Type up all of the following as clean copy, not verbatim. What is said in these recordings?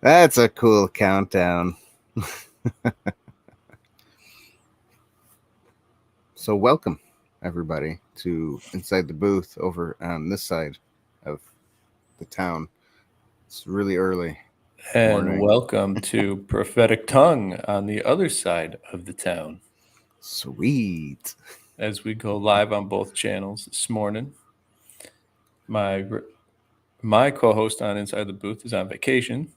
That's a cool countdown. So welcome everybody to Inside the Booth over on this side of the town. It's really early And morning. welcome to Prophetic Tongue on the other side of the town Sweet. as we go live on both channels this morning. My co-host on Inside the Booth is on vacation.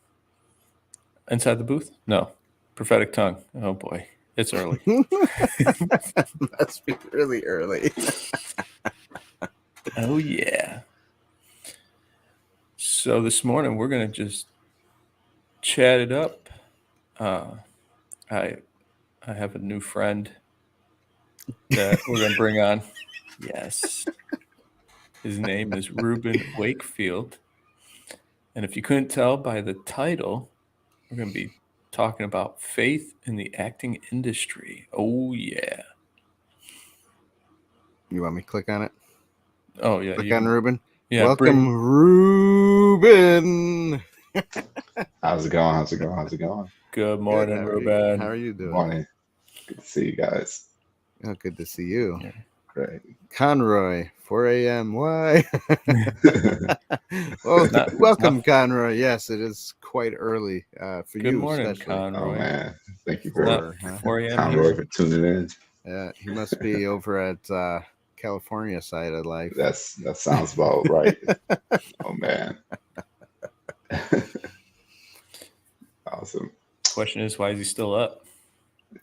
Inside the Booth? No. Prophetic Tongue. Oh boy, it's early. Must be really early. Oh yeah. So this morning we're gonna just chat it up. I have a new friend that we're gonna bring on. Yes. His name is Rueben Wakefield. And if you couldn't tell by the title, we're going to be talking about faith in the acting industry. Oh, yeah. You want me to click on it? Oh, yeah. Click on Ruben. Yeah, Welcome, Ruben. How's it going? How's it going? How's it going? Good morning, Ruben. How are you doing? Morning. Good to see you guys. Oh, good to see you. Yeah. Great. Conroy, 4 a.m. Why? Well, welcome, Conroy. Yes, it is quite early for Good you, morning, especially. Conroy. Oh man, thank you Not for 4 a.m. Conroy here. for tuning in. Yeah, he must be over at California side of life. That sounds about right. Oh man. Awesome. Question is, why is he still up?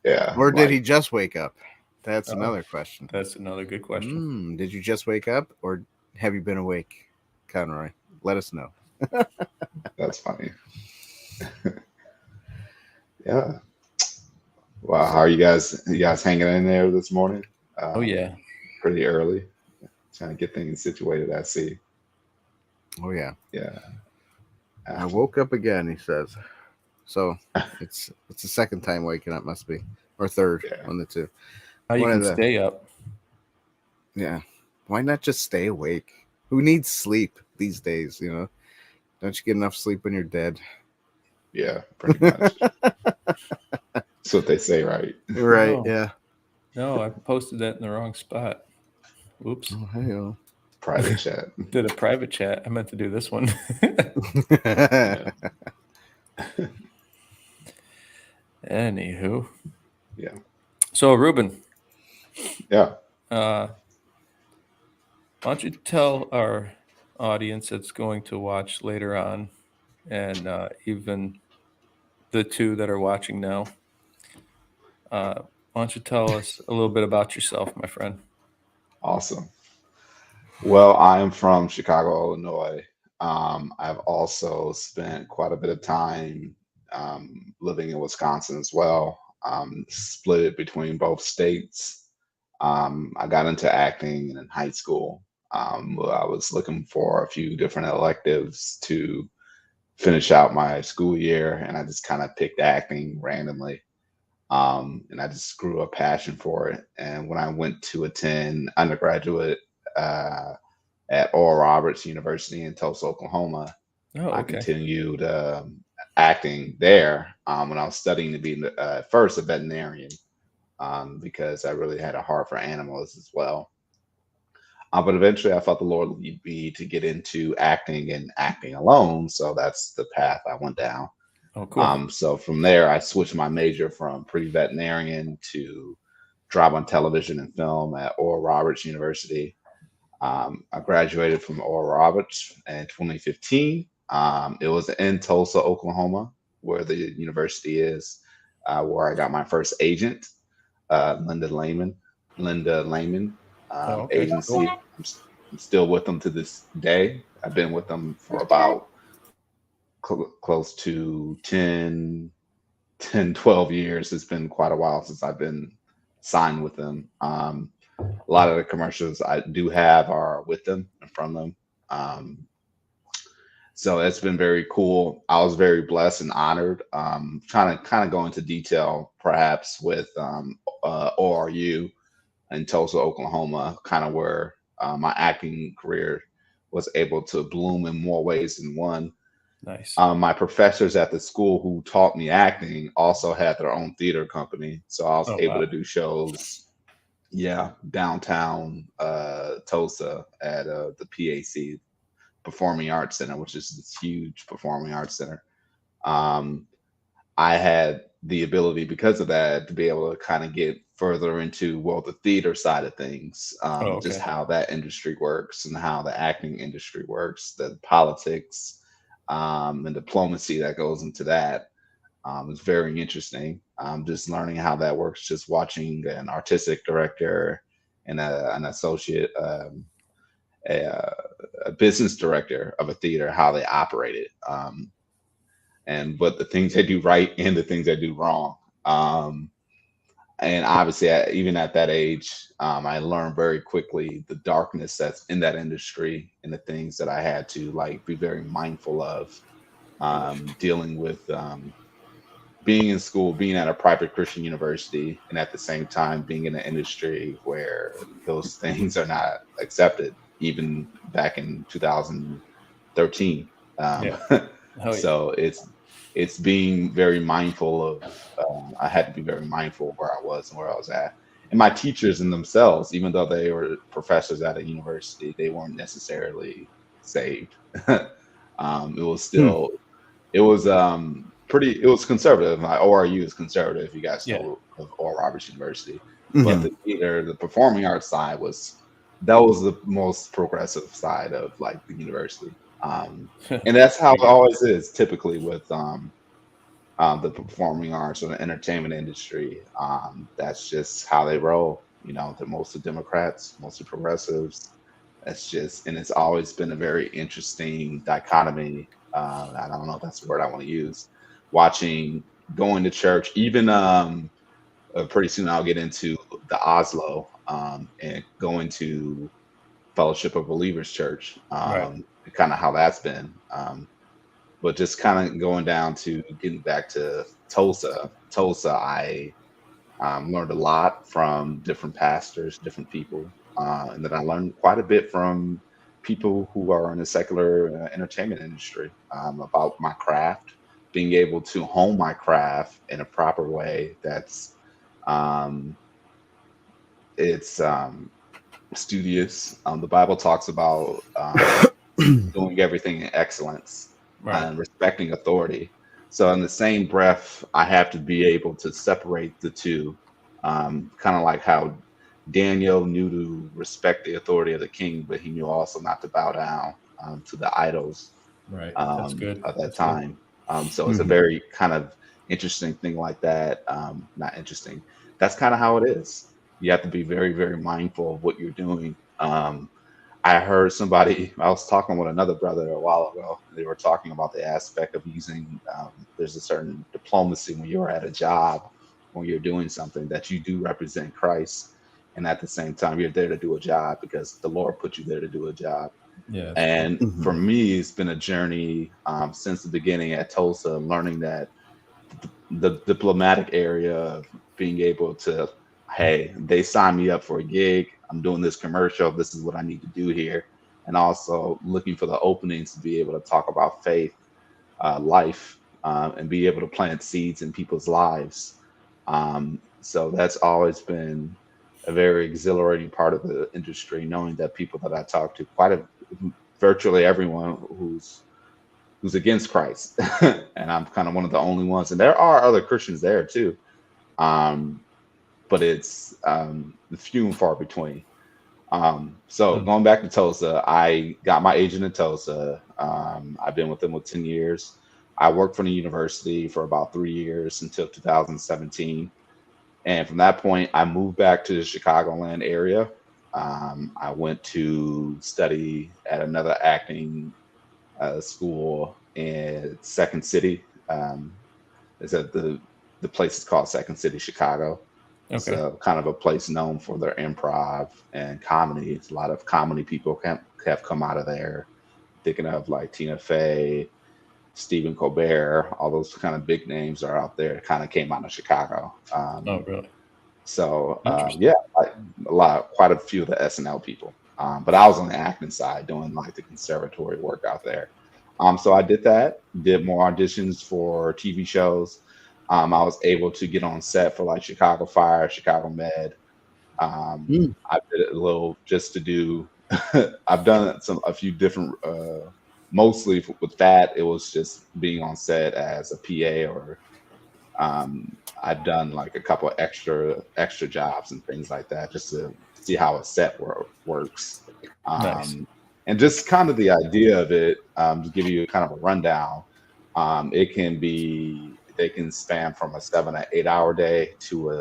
Yeah. Or did he just wake up? That's Oh, another question. That's another good question. Did you just wake up, or have you been awake, Conroy? Let us know. That's funny. Yeah. Wow. How are you guys? You guys hanging in there this morning? Oh, yeah. Pretty early. Trying to get things situated. I see. Oh yeah. Yeah. I woke up again, he says. So it's the second time waking up, must be, or third, Yeah. one of the two. How you One can of the- stay up. Yeah. Why not just stay awake? Who needs sleep these days? You know, don't you get enough sleep when you're dead? Yeah. Pretty much. That's what they say, right? Right. No. Yeah. No, I posted that in the wrong spot. Oops. Oh, hey. Private chat. Did a private chat. I meant to do this one. Anywho. Yeah. So, Ruben. Yeah. Why don't you tell our audience that's going to watch later on, and even the two that are watching now, why don't you tell us a little bit about yourself, my friend? Awesome. Well, I'm from Chicago, Illinois. I've also spent quite a bit of time living in Wisconsin as well. Split it between both states. I got into acting in high school. I was looking for a few different electives to finish out my school year, and I just kind of picked acting randomly. And I just grew a passion for it. And when I went to attend undergraduate uh, at Oral Roberts University in Tulsa, Oklahoma, Oh, I okay. continued acting there when I was studying to be first a veterinarian because I really had a heart for animals as well. But eventually, I felt the Lord lead me to get into acting and acting alone. So that's the path I went down. Oh, cool. So from there, I switched my major from pre-veterinarian to drama, television, and film at Oral Roberts University. I graduated from Oral Roberts in 2015. It was in Tulsa, Oklahoma, where the university is, where I got my first agent, Linda Lehman. Oh, okay. Agency. Cool. I'm still with them to this day. I've been with them for about close to 12 years. It's been quite a while since I've been signed with them. A lot of the commercials I do have are with them and from them. So it's been very cool. I was very blessed and honored. Trying to kind of go into detail, perhaps with ORU in Tulsa, Oklahoma, kind of where my acting career was able to bloom in more ways than one. Nice. My professors at the school who taught me acting also had their own theater company, so I was Oh, able wow. to do shows, yeah, downtown Tulsa at the PAC, Performing Arts Center, which is this huge performing arts center. Um, I had the ability because of that to be able to kind of get further into, well, the theater side of things, Oh, just okay. how that industry works and how the acting industry works, the politics and diplomacy that goes into that. It's very interesting. Just learning how that works, just watching an artistic director and an associate, a, a business director of a theater, how they operate it. And but the things they do right and the things they do wrong. Um, and obviously, even at that age, I learned very quickly the darkness that's in that industry and the things that I had to like be very mindful of, dealing with being in school, being at a private Christian university, and at the same time being in an industry where those things are not accepted, even back in 2013. Yeah. Oh, yeah. So it's being very mindful of. I had to be very mindful of where I was and where I was at. And my teachers in themselves, even though they were professors at a university, they weren't necessarily saved. It was still it was conservative. Like ORU is conservative, if you guys Yeah. know of Oral Roberts University. But Mhm. the theater, the performing arts side that was the most progressive side of like the university. And that's how There it you go. always is typically with the performing arts or the entertainment industry. That's just how they roll. You know, they're mostly Democrats, mostly progressives. That's just, and it's always been a very interesting dichotomy. I don't know if that's the word I want to use. Watching, going to church, even pretty soon I'll get into the Oslo and going to Fellowship of Believers Church, Right. kind of how that's been. But just kind of going down to getting back to Tulsa. Tulsa, I learned a lot from different pastors, different people, and then I learned quite a bit from people who are in the secular entertainment industry about my craft, being able to hone my craft in a proper way. Um, it's studious. The Bible talks about doing everything in excellence Right. and respecting authority. So, in the same breath, I have to be able to separate the two, kind of like how Daniel knew to respect the authority of the king, but he knew also not to bow down to the idols Right. That's good. of that That's good. time. So, it's a Mhm. very kind of interesting thing like that. Not interesting. That's kind of how it is. You have to be very, very mindful of what you're doing. I heard somebody, I was talking with another brother a while ago. They were talking about the aspect of using, there's a certain diplomacy when you're at a job, when you're doing something that you do represent Christ. And at the same time, you're there to do a job because the Lord put you there to do a job. Yeah, that's cool. And for Mhm. me, it's been a journey since the beginning at Tulsa, learning that the diplomatic area of being able to, hey, they signed me up for a gig. I'm doing this commercial. This is what I need to do here. And also looking for the openings to be able to talk about faith, life, and be able to plant seeds in people's lives. So that's always been a very exhilarating part of the industry, knowing that people that I talk to, virtually everyone who's against Christ, and I'm kind of one of the only ones. And there are other Christians there too, um, but it's few and far between. So Mm. going back to Tulsa, I got my agent in Tulsa. I've been with them with 10 years. I worked for the university for about 3 years until 2017. And from that point, I moved back to the Chicagoland area. I went to study at another acting school in Second City. Is that the place is called Second City, Chicago. It's Okay. kind of a place known for their improv and comedy. It's a lot of comedy people have come out of there. Thinking of like Tina Fey, Stephen Colbert, all those kind of big names are out there. Kind of came out of Chicago. Oh, really? So Interesting. yeah, quite a few of the SNL people. But I was on the acting side doing like the conservatory work out there. So I did that, did more auditions for TV shows. I was able to get on set for like Chicago Fire, Chicago Med. Mm. I did a little just to do. I've done a few different. Mostly with that, it was just being on set as a PA, or I've done like a couple of extra jobs and things like that, just to see how a set works. Nice. Um, and just kind of the idea of it, to give you kind of a rundown. They can span from a 7 to 8 hour day to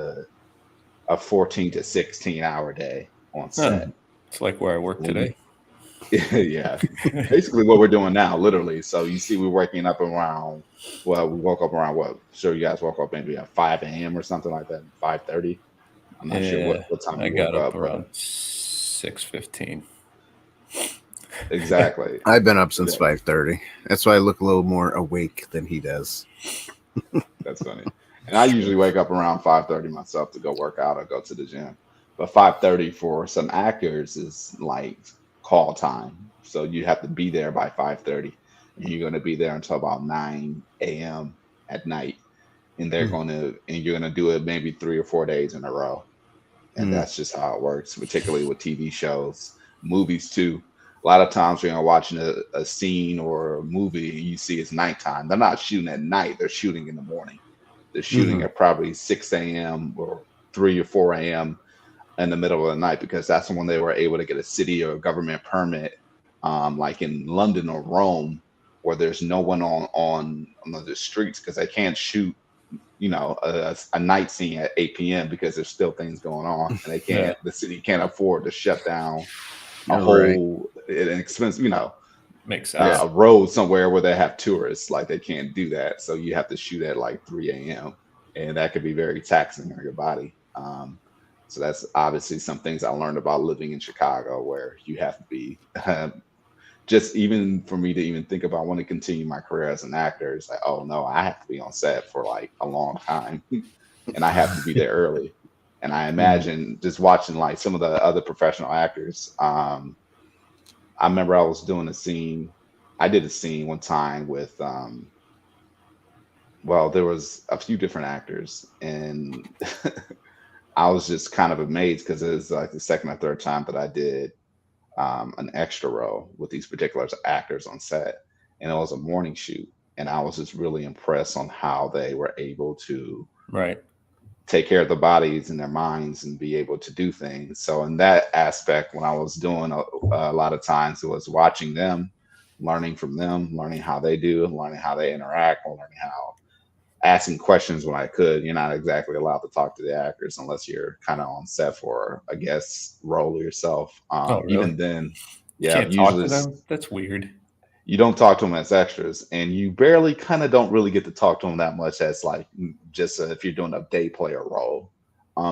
a 14 to 16 hour day on Huh. set. It's like where I work When you, today. yeah, basically what we're doing now, literally. So you see, we're waking up around. Well, we woke up around what? Sure, you guys woke up maybe at 5 a.m. or something like that, 5:30. I'm not sure Yeah, what time I you got woke up up, around but 6:15. exactly. I've been up since Yeah, 5:30. That's why I look a little more awake than he does. that's funny. And I usually wake up around 5:30 myself to go work out or go to the gym. But 5:30 for some actors is like call time. So you have to be there by 5:30, and you're going to be there until about 9 a.m. at night. And Mm. you're going to do it maybe 3 or 4 days in a row. And Mm. that's just how it works, particularly with TV shows, movies too. A lot of times when you're watching a scene or a movie and you see it's nighttime, they're not shooting at night, they're shooting in the morning. They're shooting Mhm. at probably 6 a.m. or 3 or 4 a.m. in the middle of the night, because that's when they were able to get a city or government permit, like in London or Rome, where there's no one on the streets, because they can't shoot, a night scene at 8 p.m. because there's still things going on, and Yeah, the city can't afford to shut down a All right. whole an expensive, makes Yeah. sense. a road somewhere where they have tourists. Like, they can't do that, so you have to shoot at like 3 a.m., and that could be very taxing on your body. So that's obviously some things I learned about living in Chicago, where you have to be just, even for me to even think about wanting to continue my career as an actor, it's like, oh no, I have to be on set for like a long time, and I have to be there early. And I Mm. imagine just watching like some of the other professional actors. I remember I was doing a scene. I did a scene one time with, well, there was a few different actors, and I was just kind of amazed because it was like the second or third time that I did an extra role with these particular actors on set, and it was a morning shoot, and I was just really impressed on how they were able to Right. take care of the bodies and their minds and be able to do things. So in that aspect, when I was doing a lot of times, it was watching them, learning from them, learning how they do, learning how they interact, and learning how asking questions when I could. You're not exactly allowed to talk to the actors unless you're kind of on set for a guest role yourself. Oh, really? Even then, You yeah, can't talk usually to them? That's weird. you don't talk to them as extras, and you barely kind of don't really get to talk to them that much as like, just if you're doing a day player role.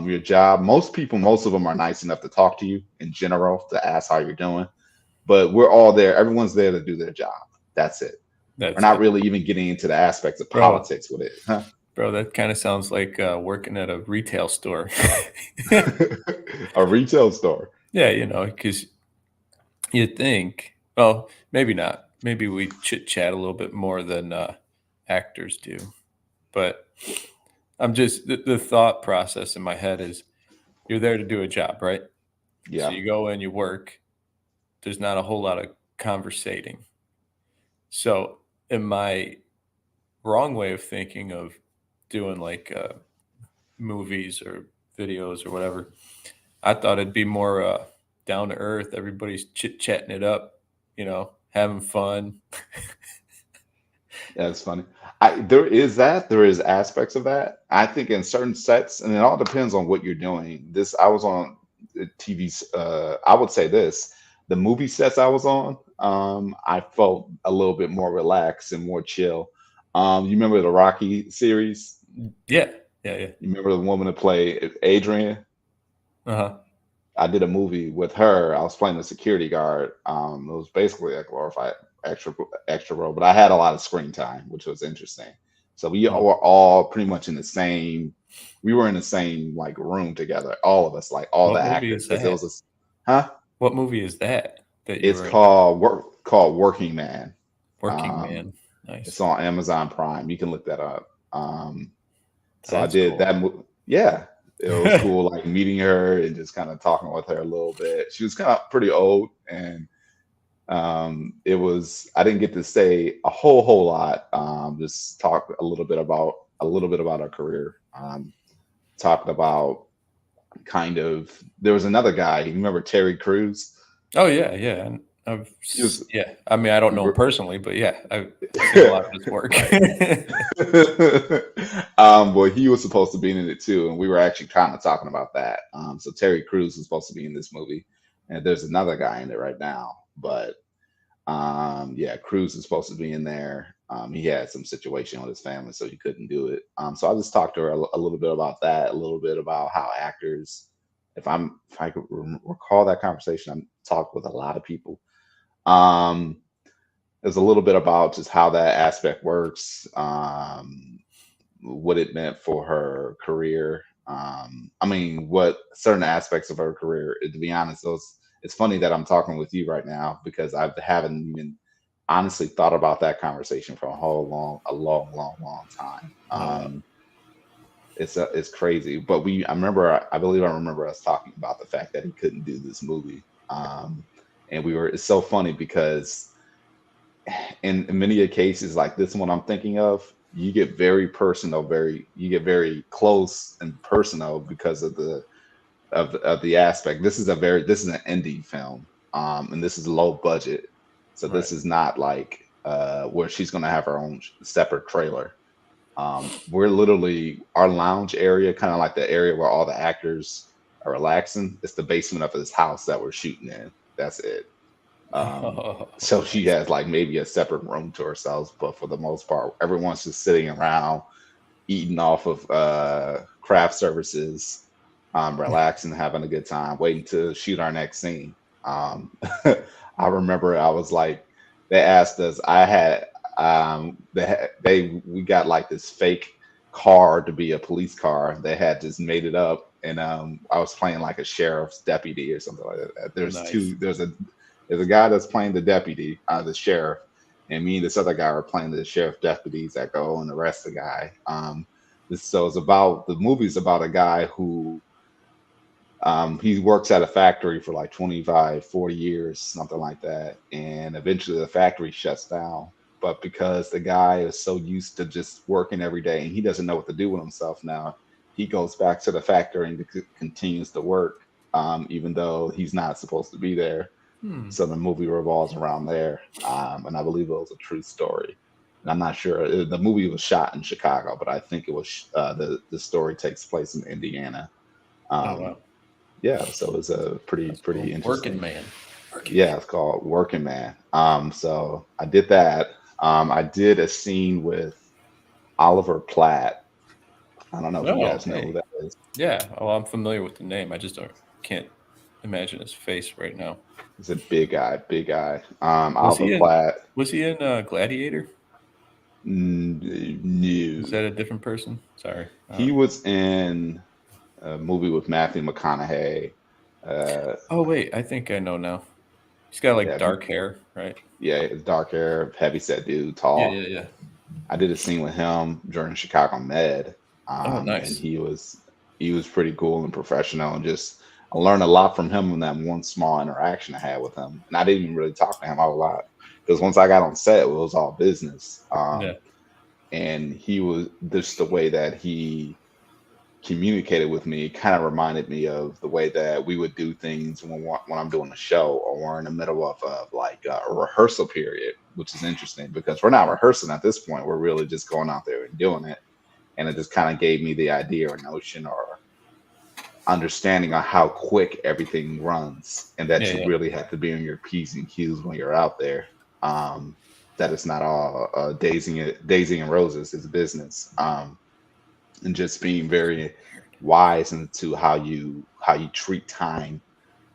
Your job, most of them are nice enough to talk to you in general, to ask how you're doing, but we're all there. Everyone's there to do their job. That's it. We're That's not it. really even getting into the aspects of Bro, politics with it, huh? bro, that kind of sounds like working at a retail store. A retail store. Yeah, because you think, well, maybe not. Maybe we chit chat a little bit more than actors do. But I'm just, the thought process in my head is you're there to do a job, right? So Yeah. you go in, you work. There's not a whole lot of conversating. So, in my wrong way of thinking of doing like movies or videos or whatever, I thought it'd be more down to earth. Everybody's chit chatting it up, having fun. Yeah, it's funny. There is aspects of that. I think in certain sets, and it all depends on what you're doing. I was on TV's. I would say this: the movie sets I was on, I felt a little bit more relaxed and more chill. You remember the Rocky series? Yeah, yeah, yeah. You remember the woman that played Adrian? Uh huh. I did a movie with her. I was playing the security guard. It was basically a glorified extra extra role, but I had a lot of screen time, which was interesting. So we Oh, were all pretty much in the same. We were in the same like room together, all of us, like all the what movie actors, is because it was that? huh? What movie is that you It's were in? called Working Man. Working Man. Nice. It's on Amazon Prime. You can look that up. So I That's did cool. that. Yeah, it was cool, like meeting her and just kind of talking with her a little bit. She was kind of pretty old, and it was. I didn't get to say a whole lot. Just talk a little bit about her career. Talked about kind of. There was another guy. You remember Terry Crews? Oh yeah, yeah. And He was. yeah. I mean, I don't We know him were personally, but yeah, I've seen a lot of his work. Well, he was supposed to be in it too, and we were actually kind of talking about that. So Terry Crews is supposed to be in this movie, and there's another guy in it right now. But yeah, Crews is supposed to be in there. He had some situation with his family, so he couldn't do it. So I just talked to her a little bit about that, a little bit about how actors. If I could recall that conversation, I talked with a lot of people. Um, there's a little bit about just how that aspect works, what it meant for her career. I mean, what certain aspects of her career. To be honest, those. It's funny that I'm talking with you right now because I haven't even honestly thought about that conversation for a long time. Oh, It's crazy, but I believe I remember us talking about the fact that he couldn't do this movie. And we were. It's so funny because in many cases like this one I'm thinking of, you get very personal, you get very close and personal because of the aspect. This is an indie film, and this is low budget, so right. this is not like where she's gonna have her own separate trailer. We're literally our lounge area, kind of like the area where all the actors are relaxing. It's the basement of his house that we're shooting in. That's it. Oh, So she nice. has like maybe a separate room to herself, but for the most part, everyone's just sitting around eating off of craft services, relaxing, having a good time, waiting to shoot our next scene. I remember I was like, they asked us, we got like this fake car to be a police car. They had just made it up, and I was playing like a sheriff's deputy or something like that. Nice. There's a guy that's playing the deputy, the sheriff, and me and this other guy are playing the sheriff deputies that go and arrest the guy. So it's about the movie's about a guy who he works at a factory for like 25, 40 years, something like that, and eventually the factory shuts down. But because the guy is so used to just working every day and he doesn't know what to do with himself now, he goes back to the factory and continues to work, even though he's not supposed to be there. Hmm. So the movie revolves around there, and I believe it was a true story. And I'm not sure the movie was shot in Chicago, but I think it was the story takes place in Indiana. Oh wow, Um, yeah, so it's a that's pretty cool. Working interesting. Man. Working Man. Yeah, it's called Working Man. So I did that. I did a scene with Oliver Platt. I don't know if you Oh, guys know who hey. that is. Yeah. Oh, I'm familiar with the name. I just can't imagine his face right now. He's a big guy, big guy. Was Oliver he in? Platt. Was he in Gladiator? Is No, that a different person? Sorry. he was in a movie with Matthew McConaughey. Uh, Oh wait, I think I know now. He's got like yeah, dark hair, right? yeah, it's dark hair, heavy set dude, Yeah, tall. yeah, yeah. I did a scene with him during Chicago Med, Oh, and nice. he was pretty cool and professional, and just I learned a lot from him in that one small interaction I had with him. And I didn't even really talk to him a lot because once I got on set, it was all business. Yeah. And he was just the way that he communicated with me kind of reminded me of the way that we would do things when I'm doing a show or we're in the middle of like a rehearsal period, which is interesting because we're not rehearsing at this point. We're really just going out there and doing it. And it just kind of gave me the idea or notion or understanding on how quick everything runs and that Yeah, you yeah. really have to be on your P's and Q's when you're out there. That it's not all daisy and roses, it's business. And just being very wise into how you treat time,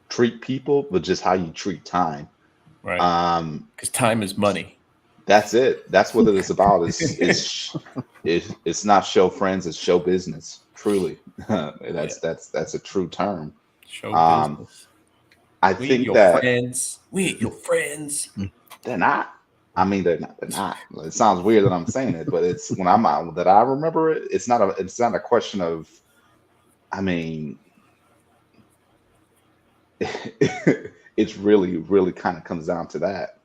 treat people, but just how you treat time. Right. Um, Because time is money. that's it. That's what it is about. It's not show friends, it's show business. Truly, Yeah. that's a true term. Show Um, business. I We ain't think your that friends. We ain't your friends. they're not. I mean, they're not. They're not. It sounds weird that I'm saying it, but it's when I'm out that I remember it. It's not a. It's not a question of. I mean, it's really kind of comes down to that.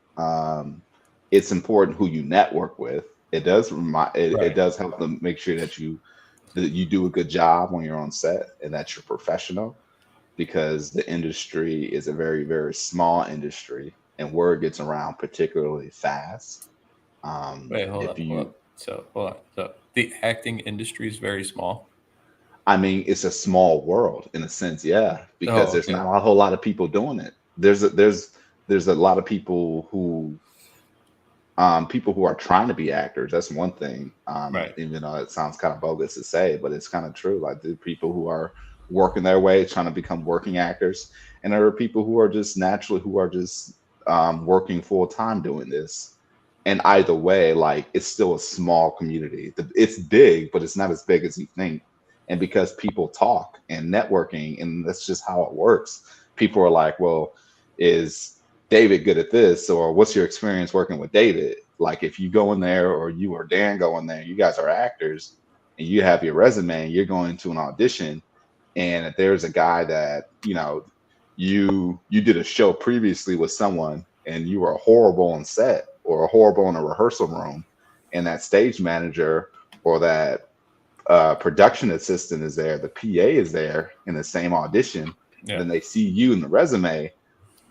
It's important who you network with. It does remind. It Right. does help them make sure that you do a good job when you're on set and that you're professional, because the industry is a very small industry and word gets around particularly fast. Wait, hold If up, hold you up. So hold on. So the acting industry is very small. I mean, it's a small world in a sense, yeah, because Oh, there's okay. not a whole lot of people doing it. There's a lot of people who are trying to be actors. That's one thing. Right. Even though it sounds kind of bogus to say, but it's kind of true. Like the people who are working their way, trying to become working actors, and there are people who are just naturally who are just working full time doing this. And either way, like it's still a small community. It's big, but it's not as big as you think. And because people talk and networking, and that's just how it works. People are like, well, is David good at this? Or what's your experience working with David? Like if you go in there or you or Dan go in there, you guys are actors and you have your resume, you're going to an audition, and if there's a guy that, you did a show previously with someone and you were horrible on set or horrible in a rehearsal room, and that stage manager or that production assistant is there, the PA is there in the same audition, Yeah. then they see you in the resume,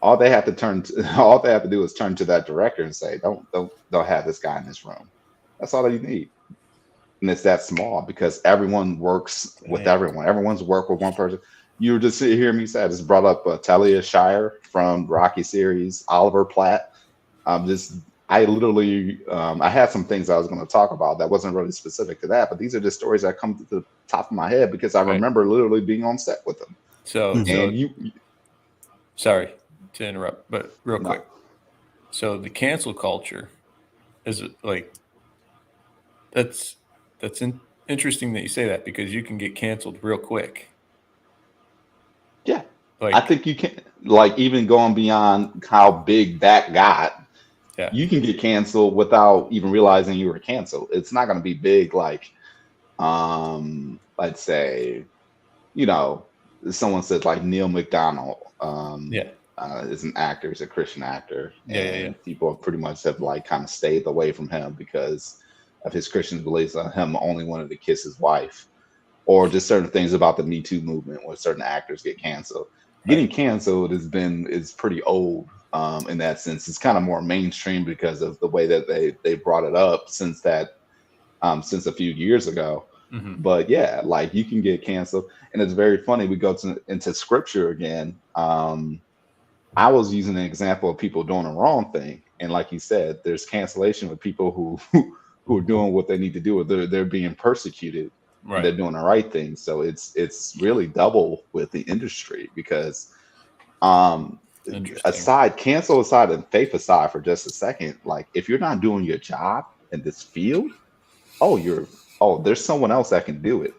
all they have to all they have to do is turn to that director and say, don't have this guy in this room. That's all you need. And it's that small because everyone works with Dang. everyone. Everyone's work with one person. You were just sitting hearing me say, I just brought up Talia Shire from Rocky series, Oliver Platt. Just I literally I had some things I was going to talk about that wasn't really specific to that, but these are just stories that come to the top of my head because I Right. remember literally being on set with them. So And sorry to interrupt, but real no, quick. So the cancel culture is like that's interesting that you say that, because you can get canceled real quick. yeah, I Like, think you can, like, even going beyond how big that got, yeah, you can get canceled without even realizing you were canceled. It's not going to be big like, let's say, you know, someone says like Neil McDonald, yeah, is an actor, he's a Christian actor, yeah. and people pretty much have like kind of stayed away from him because of his Christian beliefs on him only wanted to kiss his wife, or just certain things about the Me Too movement where certain actors get canceled. Getting Right. canceled is pretty old, in that sense. It's kind of more mainstream because of the way that they brought it up since a few years ago. Mm-hmm. But yeah, like you can get canceled, and it's very funny. We go into scripture again. I was using an example of people doing the wrong thing, and like you said, there's cancellation with people who are doing what they need to do. They're being persecuted, and Right. they're doing the right thing. So it's really double with the industry because um Interesting. aside cancel aside and faith aside for just a second, like if you're not doing your job in this field, oh, there's someone else that can do it.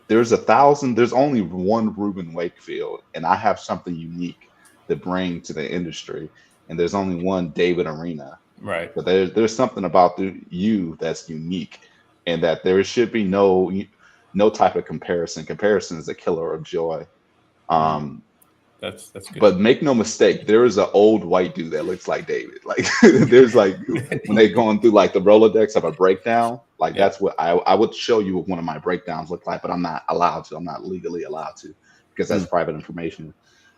There's only one Ruben Wakefield, and I have something unique to bring to the industry. And there's only one David Arena, Right. but there's something about you that's unique, and that there should be no type of comparison. Comparison is a killer of joy. Mm. Um, That's good. but make no mistake, there is an old white dude that looks like David. Like there's like when they going through like the Rolodex of a breakdown, like Yeah. that's what I would show you what one of my breakdowns look like, but I'm not allowed to. I'm not legally allowed to because that's private information.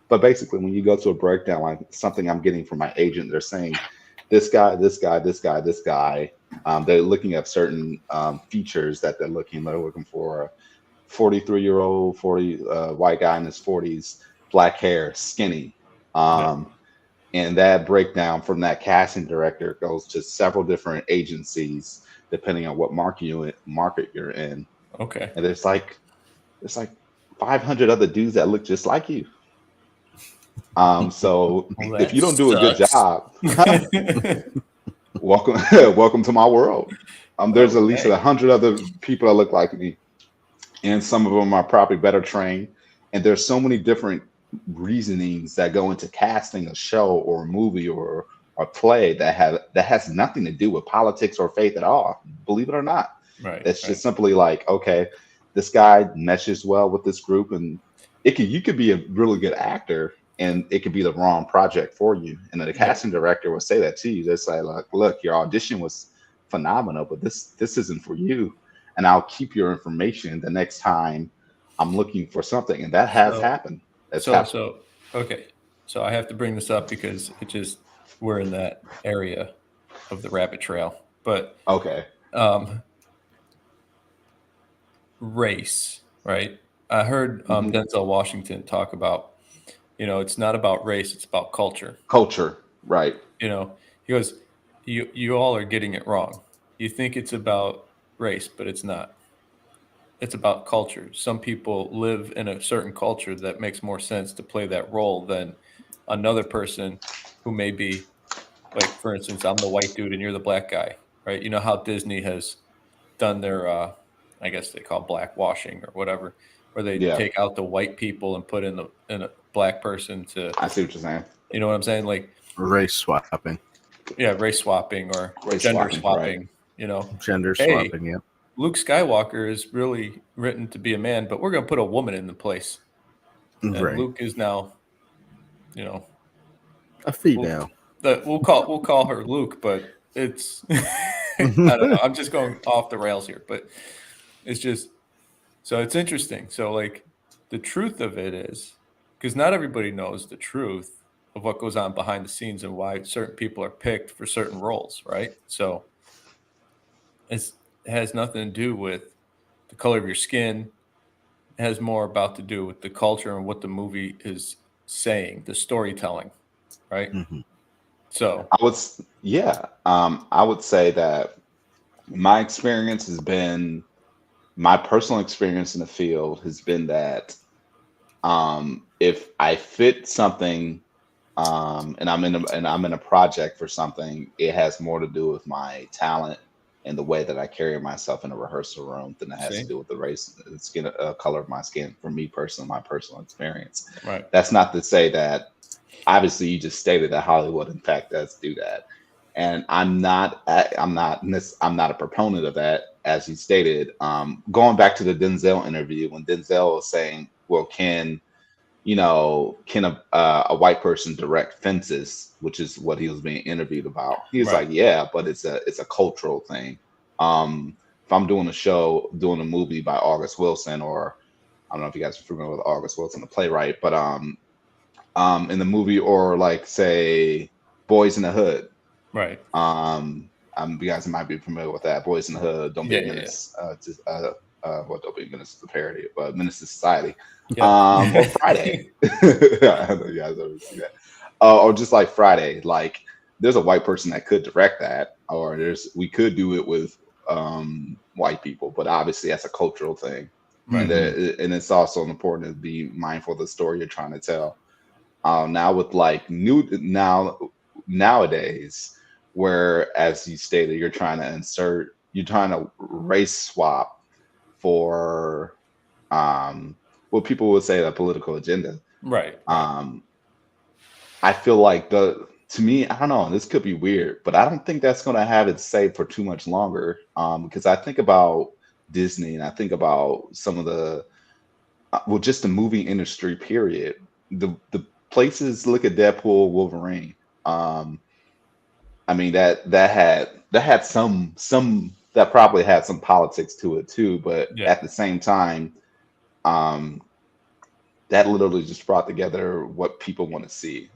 But basically, when you go to a breakdown, like something I'm getting from my agent, they're saying this guy, this guy, this guy, this guy. They're looking at certain features that they're looking for a 43-year-old, 40 white guy in his 40s, black hair, skinny. Yeah. And that breakdown from that casting director goes to several different agencies depending on what market you're in. Okay. And there's like 500 other dudes that look just like you. So Well, if that you don't do a good sucks. job, welcome welcome to my world. There's at least Okay. 100 other people that look like me, and some of them are probably better trained. And there's so many different reasonings that go into casting a show or a movie or play that has nothing to do with politics or faith at all. Believe it or not, Right. it's Right. just simply like, okay, this guy meshes well with this group, and you could be a really good actor, and it could be the wrong project for you. And the Yeah. casting director will say that to you. They say like, look, your audition was phenomenal, but this isn't for you. And I'll keep your information the next time I'm looking for something. And that has So happened. It's so happened. so okay. So I have to bring this up because we're in that area of the rabbit trail. But Okay. um, race, right? I heard Hmm. Denzel Washington talk about, it's not about race, it's about culture. Culture. Right. He goes, you all are getting it wrong. You think it's about race, but it's not. It's about culture. Some people live in a certain culture that makes more sense to play that role than another person who may be, like, for instance, I'm the white dude and you're the black guy, right? You know how Disney has done their, I guess they call black washing or whatever, where they Yeah. take out the white people and put in a black person to, I see what you're saying. you know what I'm saying? Like, Race swapping, yeah, race swapping or Race gender swapping. Right. swapping, you know. gender Hey, swapping. Yeah, Luke Skywalker is really written to be a man, but we're going to put a woman in the place. And right. Luke is now, you know, A female. we'll call her Luke, but it's I don't know. I'm just going off the rails here, but it's just so it's interesting. So like the truth of it is because not everybody knows the truth of what goes on behind the scenes and why certain people are picked for certain roles, right? So it has nothing to do with the color of your skin. It has more about to do with the culture and what the movie is saying, the storytelling, right? Mhm. So Yeah. I would say that my experience has been my personal experience in the field has been that if I fit something and I'm in a project for something, it has more to do with my talent and the way that I carry myself in a rehearsal room than it has to see, do with the race, the skin, color of my skin. For me personally, my personal experience. right, That's not to say that obviously you just stated that Hollywood, in fact, does do that, and I'm not a proponent of that, as you stated. Going back to the Denzel interview, when Denzel was saying, "Well, can a white person direct fences?" Which is what he was being interviewed about. He was right, like, "Yeah, but it's a cultural thing. If I'm doing a movie by August Wilson, or I don't know if you guys are familiar with August Wilson, the playwright, but in the movie, or like say Boys in the Hood. right. You guys might be familiar with that. Boys in the Hood, Don't Be Yeah, a yeah, yeah. Menace. Don't Be a Menace is a parody, but Menace to Society. Yep. Or Friday. I don't know if you guys ever see that. Or just like Friday, like there's a white person that could direct that, or we could do it with white people, but obviously that's a cultural thing, and Right. Mhm. it's also important to be mindful of the story you're trying to tell. Now with like nowadays, where as you stated, you're trying to race swap for what people would say a political agenda. Right, right. Um, I feel like to me, I don't know, this could be weird, but I don't think that's going to have its say for too much longer. Because I think about Disney and I think about some of well, just the movie industry, period. The places, look at Deadpool, Wolverine. Um, I mean that had some that probably had some politics to it too, but Yeah, at the same time, um, that literally just brought together what people want to see.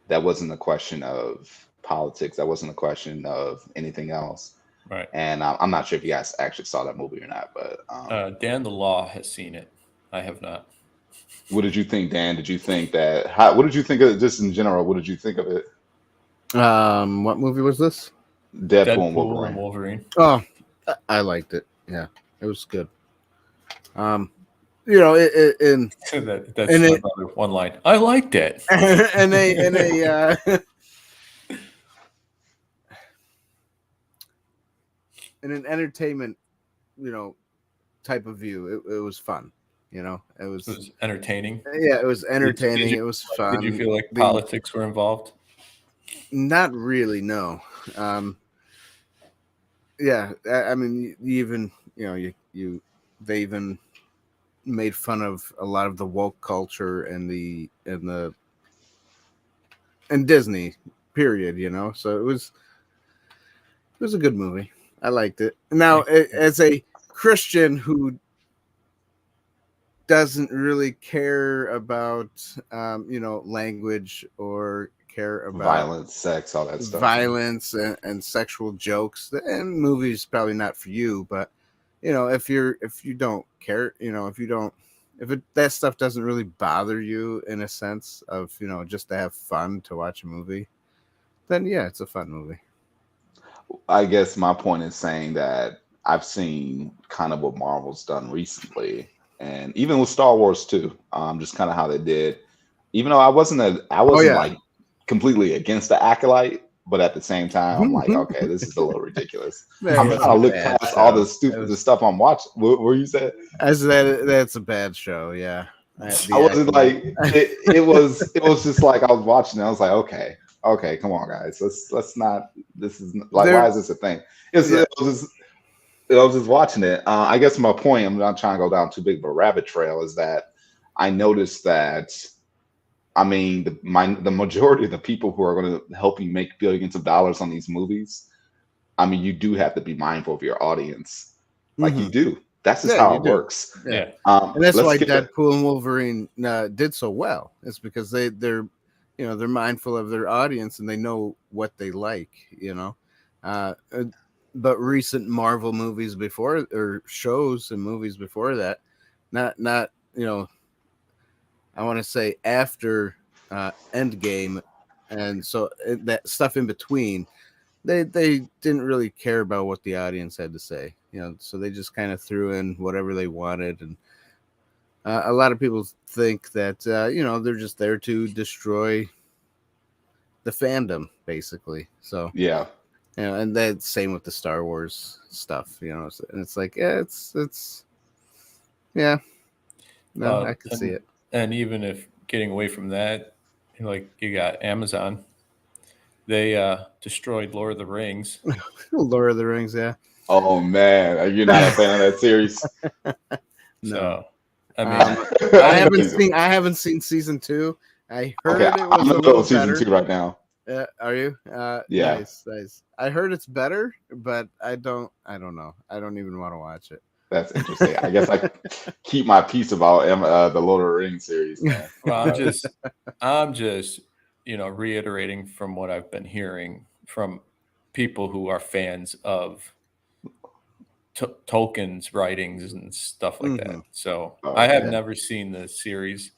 That wasn't a question of politics. That wasn't a question of anything else. right. And I'm not sure if you guys actually saw that movie or not, but Dan the Law has seen it. I have not. what did you think, Dan? Did you think that? What did you think of it, just in general? What did you think of it? What movie was this? Deadpool and Deadpool and Wolverine. Wolverine. Oh, I liked it. Yeah, it was good. Um, in That's and my it brother. One line. I liked it. in an entertainment, you know, type of view, it was fun. It It was was entertaining. yeah, it was Did entertaining. you It was did you fun. feel like The politics were involved? Not really, no. Yeah, I mean, you even they even made fun of a lot of the woke culture and Disney, period. So it was a good movie. I liked it. Now, as a Christian who doesn't really care about language or care about Violence, sex, all that stuff. violence and sexual jokes, and movies probably not for you. But if you don't care, that stuff doesn't really bother you in a sense of just to have fun to watch a movie, then yeah, it's a fun movie. I guess my point is saying that I've seen kind of what Marvel's done recently, and even with Star Wars too. Just kind of how they did. Even though I Oh wasn't yeah. like completely against the Acolyte, but at the same time, I'm like, okay, this is a little ridiculous. That I'm was trying a to look bad past all the show. the stuff I'm watching. What were you saying? As that's a bad show. Yeah, I the wasn't like Acolyte. it was just like I was watching it. I was like, okay, come on, guys, let's not. This is like, why There. is this a thing? Yeah. I was just watching it. I guess my point, I'm not trying to go down too big of a rabbit trail, is that I noticed that, I mean, the majority of the people who are going to help you make billions of dollars on these movies, I mean, you do have to be mindful of your audience. Like you Hmm. do. That's just Yeah, how you it do. works. Yeah. And that's Let's why skip it. Deadpool and Wolverine did so well. It's because they're mindful of their audience and they know what they like. Uh, uh, but recent Marvel movies before, or shows and movies before that, not I want to say after Endgame, and so that stuff in between, they didn't really care about what the audience had to say. So they just kind of threw in whatever they wanted, and a lot of people think that they're just there to destroy the fandom, basically. So Yeah. and that's same with the Star Wars stuff. And it's like, yeah, it's yeah, no, I could see it. And even if getting away from that, like you got Amazon, they destroyed Lord of the Rings. Lord of the Rings, yeah. Oh man, are you not a fan of that series? No. So, I mean, I I know haven't you- seen. I haven't seen season 2. I Okay, heard it I'm was in a the middle little of season better. 2 right now. Are you? Yeah, Nice, nice. I heard it's better, but I don't. I don't know. I don't even want to watch that's interesting. I guess I keep my peace about the Lord of the Rings series, man. well, I'm just, reiterating from what I've been hearing from people who are fans of Tolkien's writings and stuff like that. Hmm. So Oh, I have okay. never seen the series,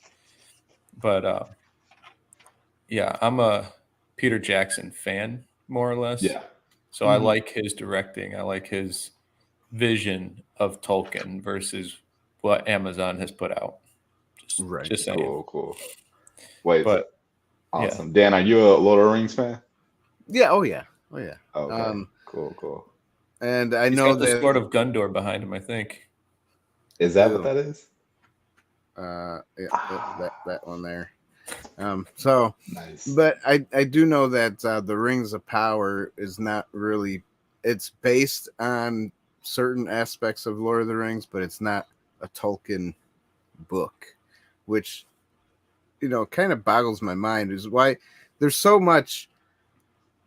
but yeah, I'm a Peter Jackson fan, more or less. Yeah. So I like his directing. I like his vision of Tolkien versus what Amazon has put out. Right. Just saying. Cool. Wait, But yeah, awesome. Dan, are you a Lord of the Rings fan? Yeah. Oh yeah. Oh yeah. Okay. Cool. And I he's know got the that. sword of Gondor behind him, I think. Is that what Ew. that is? Yeah, that one there. So, Nice. but I do know that the Rings of Power is not really. It's based on certain aspects of Lord of the Rings, but it's not a Tolkien book, which kind of boggles my mind. Is why there's so much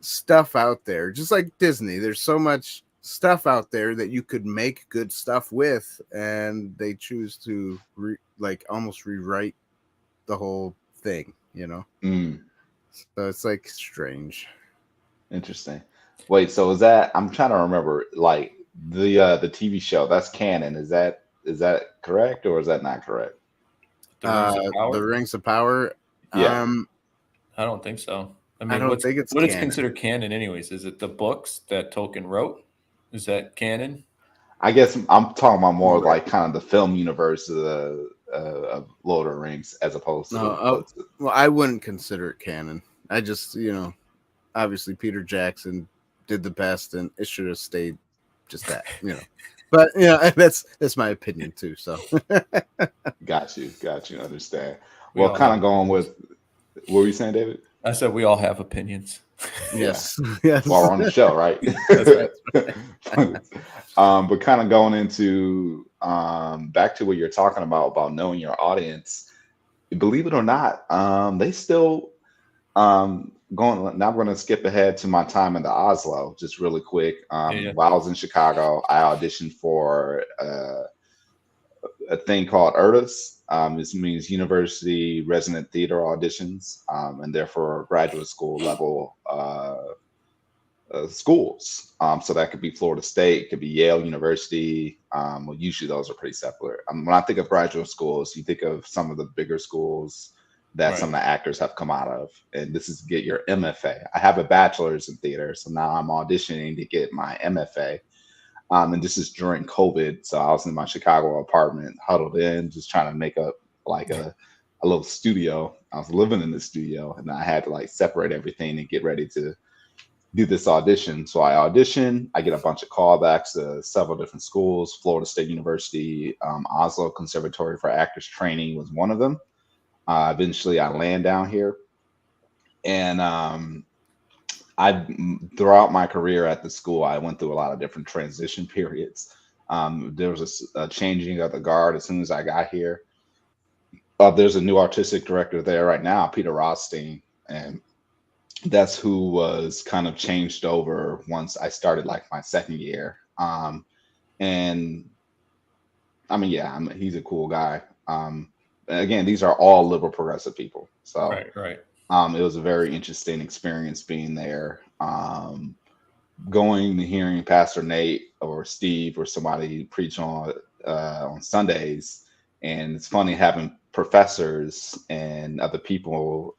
stuff out there, just like Disney. There's so much stuff out there that you could make good stuff with, and they choose to almost rewrite the whole thing. Mm, So it's like strange. interesting. Wait, so is that, I'm trying to remember, like the TV show, that's canon. Is that correct, or is that not correct? The Rings of The Power? Rings of Power. Yeah. I don't think so. I I mean, don't think it's what is canon. considered canon, anyways? Is it the books that Tolkien wrote? Is that canon? I guess I'm talking about more Right. like kind of the film universe of Lord of the Rings, as opposed to No, the books. well, I wouldn't consider it canon. I just, obviously Peter Jackson did the best, and it should have stayed just that. But that's my opinion too. So Got you, understand. We Well, all kind have of going opinions. with what were you saying, David? I said we all have opinions. Yeah, Yes. while Yes. we're on the show, right? That's right. But kind of going into back to what you're talking about knowing your audience. Believe it or not, they still going. Now I'm going to skip ahead to my time in the Oslo, just really quick. Yeah, yeah. While I was in Chicago, I auditioned for a thing called ERTAS. This means University Resident Theater Auditions, and they're for graduate school level schools. So that could be Florida State, it could be Yale University. Well, usually those are pretty separate. When I think of graduate schools, you think of some of the bigger schools that Right. some of the actors have come out of. And this is to get your MFA. I have a bachelor's in theater, so now I'm auditioning to get my MFA. And this is during COVID. So I was in my Chicago apartment, huddled in, just trying to make up like a little studio. I was living in the studio and I had to like separate everything and get ready to do this audition. So I audition, I get a bunch of callbacks to several different schools. Florida State University, Oslo Conservatory for Actors Training was one of them. Eventually, I land down here, and I throughout my career at the school, I went through a lot of different transition periods. There was a changing of the guard as soon as I got here. There's a new artistic director there right now, Peter Rothstein, and that's who was kind of changed over once I started like my second year. And I mean, yeah, he's a cool guy. Again, these are all liberal progressive people. So Right, right. it was a very interesting experience being there. Going and hearing Pastor Nate or Steve or somebody preach on Sundays, and it's funny having professors and other people.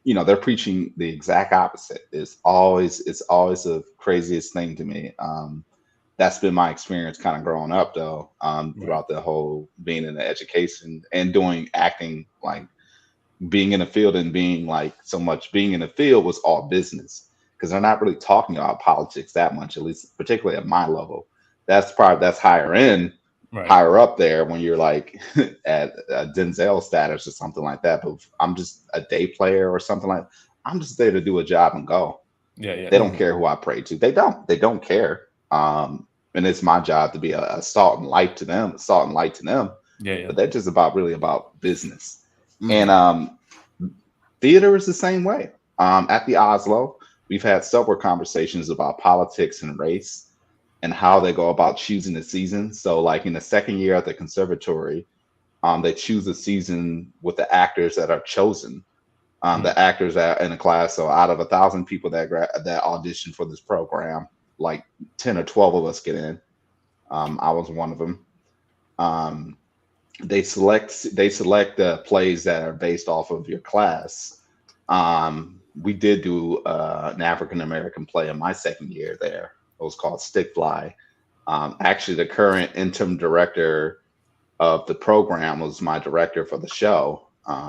They're preaching the exact opposite. It's always the craziest thing to me. That's been my experience kind of growing up though, Right. throughout the whole being in the education and doing acting, like being in the field and being like so much being in the field was all business because they're not really talking about politics that much, at least particularly at my level. That's higher end, Right. higher up there when you're like at Denzel status or something like that. But if I'm just a day player or something like, I'm just there to do a job and go. Yeah, yeah. They don't care who I pray to. They don't care. And it's my job to be a salt and light to them. Yeah, yeah. But they're just really about business. And Mhm. theater is the same way. At the Oslo, we've had several conversations about politics and race and how they go about choosing the season. So, like in the second year at the conservatory, they choose a season with the actors that are chosen. Mm. The actors that in the class. So, out of 1,000 people that audition for this program, like 10 or 12 of us get in. I was one of them. Um, they select the plays that are based off of your class. We did do an African American play in my second year there. It was called Stick Fly. Actually, the current interim director of the program was my director for the show.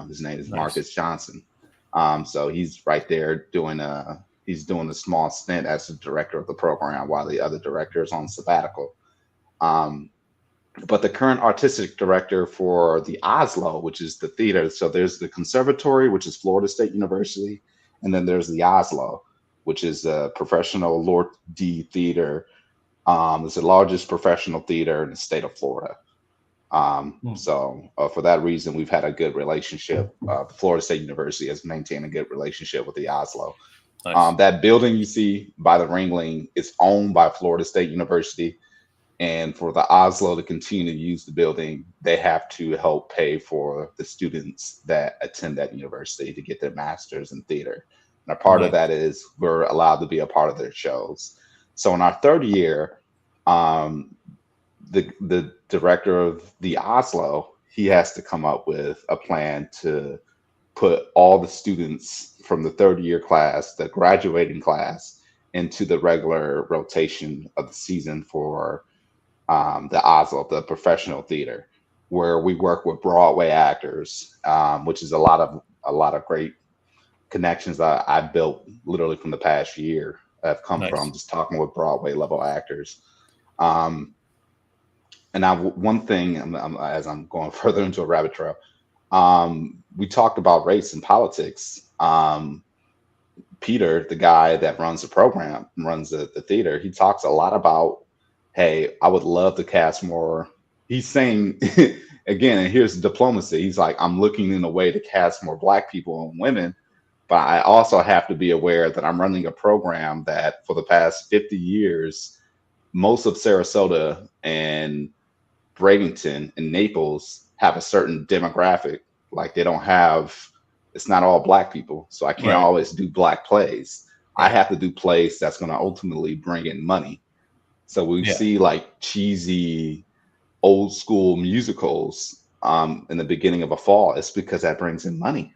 His name is Nice. Marcus Johnson. So he's right there doing a small stint as the director of the program while the other director is on sabbatical. Um, but the current artistic director for the Oslo, which is the theater, so there's the conservatory, which is Florida State University, and then there's the Oslo, which is a professional Lord D theater. It's the largest professional theater in the state of Florida. Mm. So for that reason, we've had a good relationship. The Florida State University has maintained a good relationship with the Oslo. Nice. That building you see by the Ringling is owned by Florida State University, and for the Oslo to continue to use the building, they have to help pay for the students that attend that university to get their masters in theater. And a part of Nice. that is we're allowed to be a part of their shows. So in our third year, um, the director of the Oslo, he has to come up with a plan to put all the students from the third year class, the graduating class, into the regular rotation of the season for the Oslo, the professional theater, where we work with Broadway actors, which is a lot of great connections I built literally from the past year. Have come from Nice. just talking with Broadway level actors. Um, and now one thing, as I'm going further into a rabbit trail, we talked about race and politics. Peter, the guy that runs the program, runs the theater, he talks a lot about, hey, I would love to cast more. He's saying again, and here's diplomacy. He's like, I'm looking in a way to cast more black people and women, but I also have to be aware that I'm running a program that for the past 50 years, most of Sarasota and Bradenton and Naples have a certain demographic. Like they don't have, it's not all black people. So I can't Right. always do black plays. I Right. have to do plays that's going to ultimately bring in money. So we Yeah. see like cheesy old school musicals in the beginning of a fall. It's because that brings in money.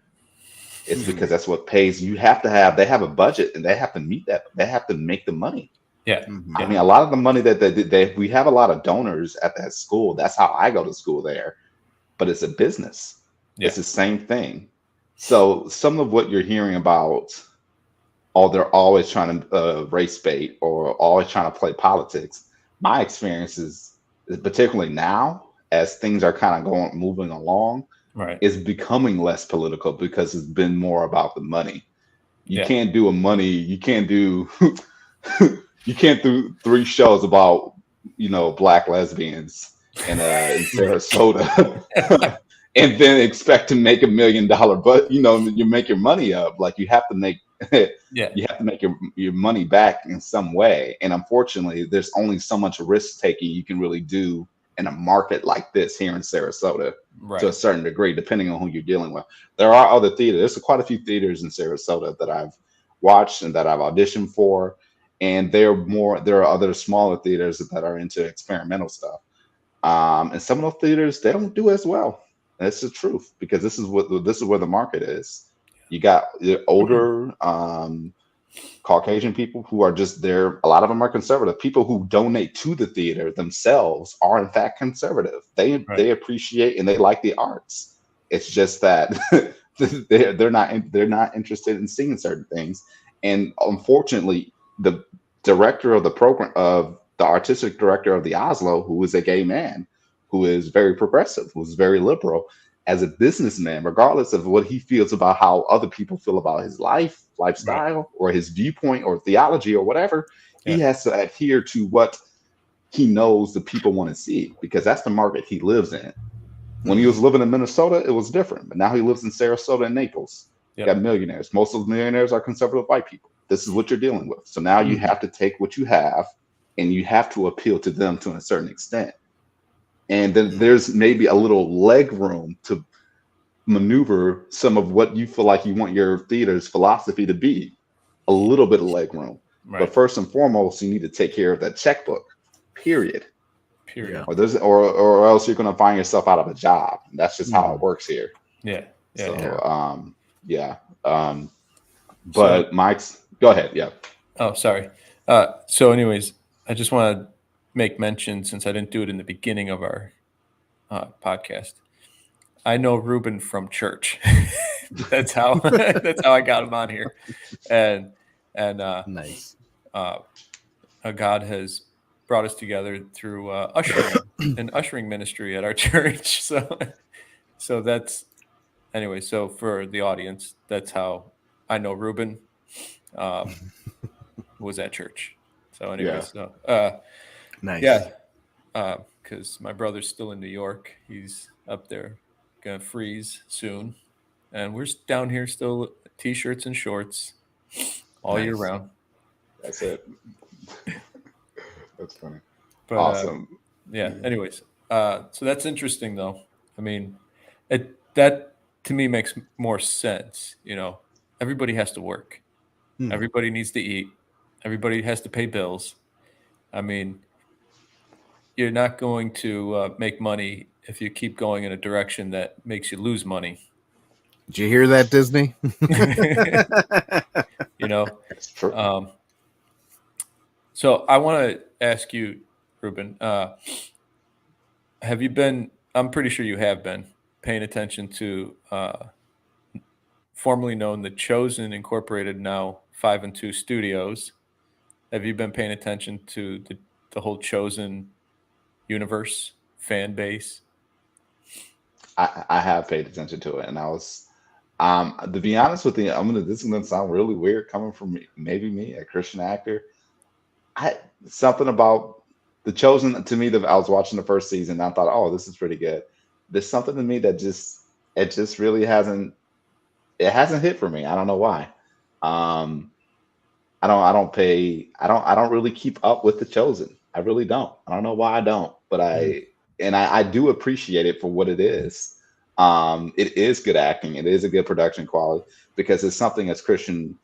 It's because that's what pays. You have to have, they have a budget and they have to meet that. They have to make the money. Yeah. I Yeah. mean, a lot of the money that we have a lot of donors at that school. That's how I go to school there, but it's a business. Yeah. It's the same thing. So some of what you're hearing about, oh, they're always trying to race bait or always trying to play politics. My experience is particularly now, as things are kind of going moving along, Right. is becoming less political because it's been more about the money. You Yeah. can't do a money. You can't do. You can't do 3 shows about black lesbians in Sarasota and then expect to make $1 million. But you make your money up. Like you have to make Yeah. you have to make your money back in some way. And unfortunately, there's only so much risk taking you can really do in a market like this here in Sarasota to a Right. certain degree, depending on who you're dealing with. There are other theaters. There's quite a few theaters in Sarasota that I've watched and that I've auditioned for. And there are other smaller theaters that are into experimental stuff. And some of those theaters, they don't do as well. That's the truth because this is where the market is. You got the older Caucasian people who are just there. A lot of them are conservative. People who donate to the theater themselves are in fact conservative. They Right. appreciate and they like the arts. It's just that they're not interested in seeing certain things. And unfortunately, the director of the program of the artistic director of the Oslo, who is a gay man, who is very progressive, who's very liberal, as a businessman, regardless of what he feels about how other people feel about his Right. lifestyle, or his viewpoint, or theology, or whatever, he Yeah. has to adhere to what he knows the people want to see because that's the market he lives in. When he was living in Minnesota, it was different, but now he lives in Sarasota and Naples. You Yep. got millionaires. Most of the millionaires are conservative white people. This is what you're dealing with. So now you have to take what you have and you have to appeal to them to a certain extent. And then there's maybe a little leg room to maneuver some of what you feel like you want your theater's philosophy to be, a little bit of leg room. But Right. first and foremost, you need to take care of that checkbook, period. Period. Or else you're going to find yourself out of a job. That's just how it works here. Yeah. Yeah. Yeah. So, yeah. So, But Mike's, go ahead. Yeah. oh, sorry. So, anyways, I just want to make mention since I didn't do it in the beginning of our podcast. I know Ruben from church. That's how that's how I got him on here, and Nice. God has brought us together through ushering an ushering ministry at our church. So that's anyway. So for the audience, that's how I know Ruben was at church. So anyway, Yeah. so Nice. yeah, because my brother's still in New York. He's up there, gonna freeze soon, and we're down here still t-shirts and shorts all year Nice. round. That's it. That's funny. But Awesome. yeah. Anyways, so that's interesting though. I mean, that to me makes more sense. Everybody has to work. Hmm. Everybody needs to eat. Everybody has to pay bills. I mean, you're not going to make money if you keep going in a direction that makes you lose money. Did you hear that, Disney? you know. It's true. So I want to ask you, Ruben, have you been? I'm pretty sure you have been paying attention to formerly known the Chosen Incorporated, now 5 and 2 Studios. Have you been paying attention to the whole Chosen universe fan base? I have paid attention to it, and To be honest with you, this is gonna sound really weird coming from maybe me, a Christian actor. I Something about The Chosen to me that I was watching the first season, and I thought, oh, this is pretty good. There's something to me that just really hasn't hit for me. I don't know why. Um, I don't really keep up with The Chosen. I really don't. I don't know why I don't, but Mhm. I do appreciate it for what it is. It is good acting. It is a good production quality because it's something as Christian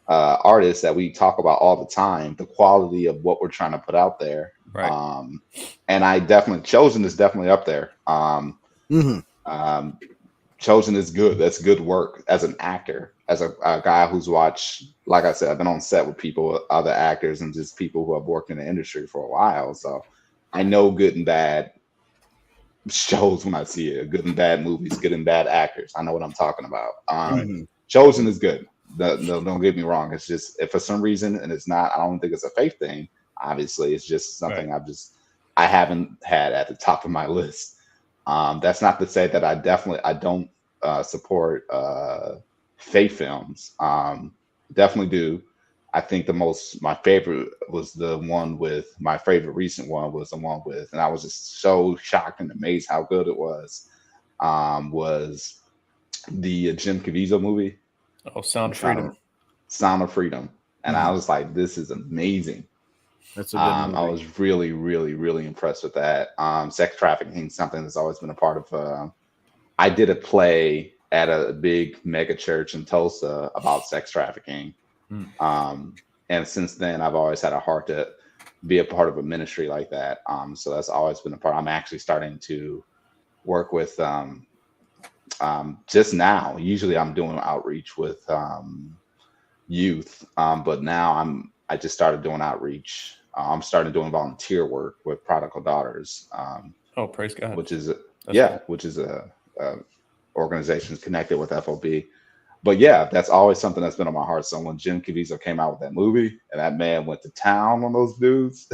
artists that we talk about all the time. The quality of what we're trying to put out there. Right. Um, and I definitely Chosen is definitely up there. Mhm. Um, Chosen is good. That's good work as an actor, as a guy who's watched, like I said, I've been on set with people, other actors, and just people who have worked in the industry for a while. So I know good and bad shows when I see it, good and bad movies, good and bad actors. I know what I'm talking about. Right. Mhm. Chosen is good. No, don't get me wrong. It's just if for some reason, and it's not, I don't think it's a faith thing. Obviously, it's just Right. something I haven't had at the top of my list. That's not to say that I don't support faith films. Definitely do. I think my favorite was the one with my favorite recent one was the one with, and I was just so shocked and amazed how good it was. Was the Jim Caviezel movie, Oh, Sound I'm of trying Freedom. to Sound of Freedom, and I Mhm. was like, this is amazing. That's a good I movie. was really, really, really impressed with that. Sex trafficking is something that's always been a part of. I did a play at a big mega church in Tulsa about sex trafficking. Mm. Um, and since then, I've always had a heart to be a part of a ministry like that. So that's always been a part. I'm actually starting to work with just now. Usually, I'm doing outreach with youth, but now I just started doing outreach. I'm starting doing volunteer work with Prodigal Daughters, Oh, praise God. which is That's cool. which is a organization connected with FOB. But yeah, that's always something that's been on my heart. So when Jim Caviezel came out with that movie, and that man went to town on those dudes,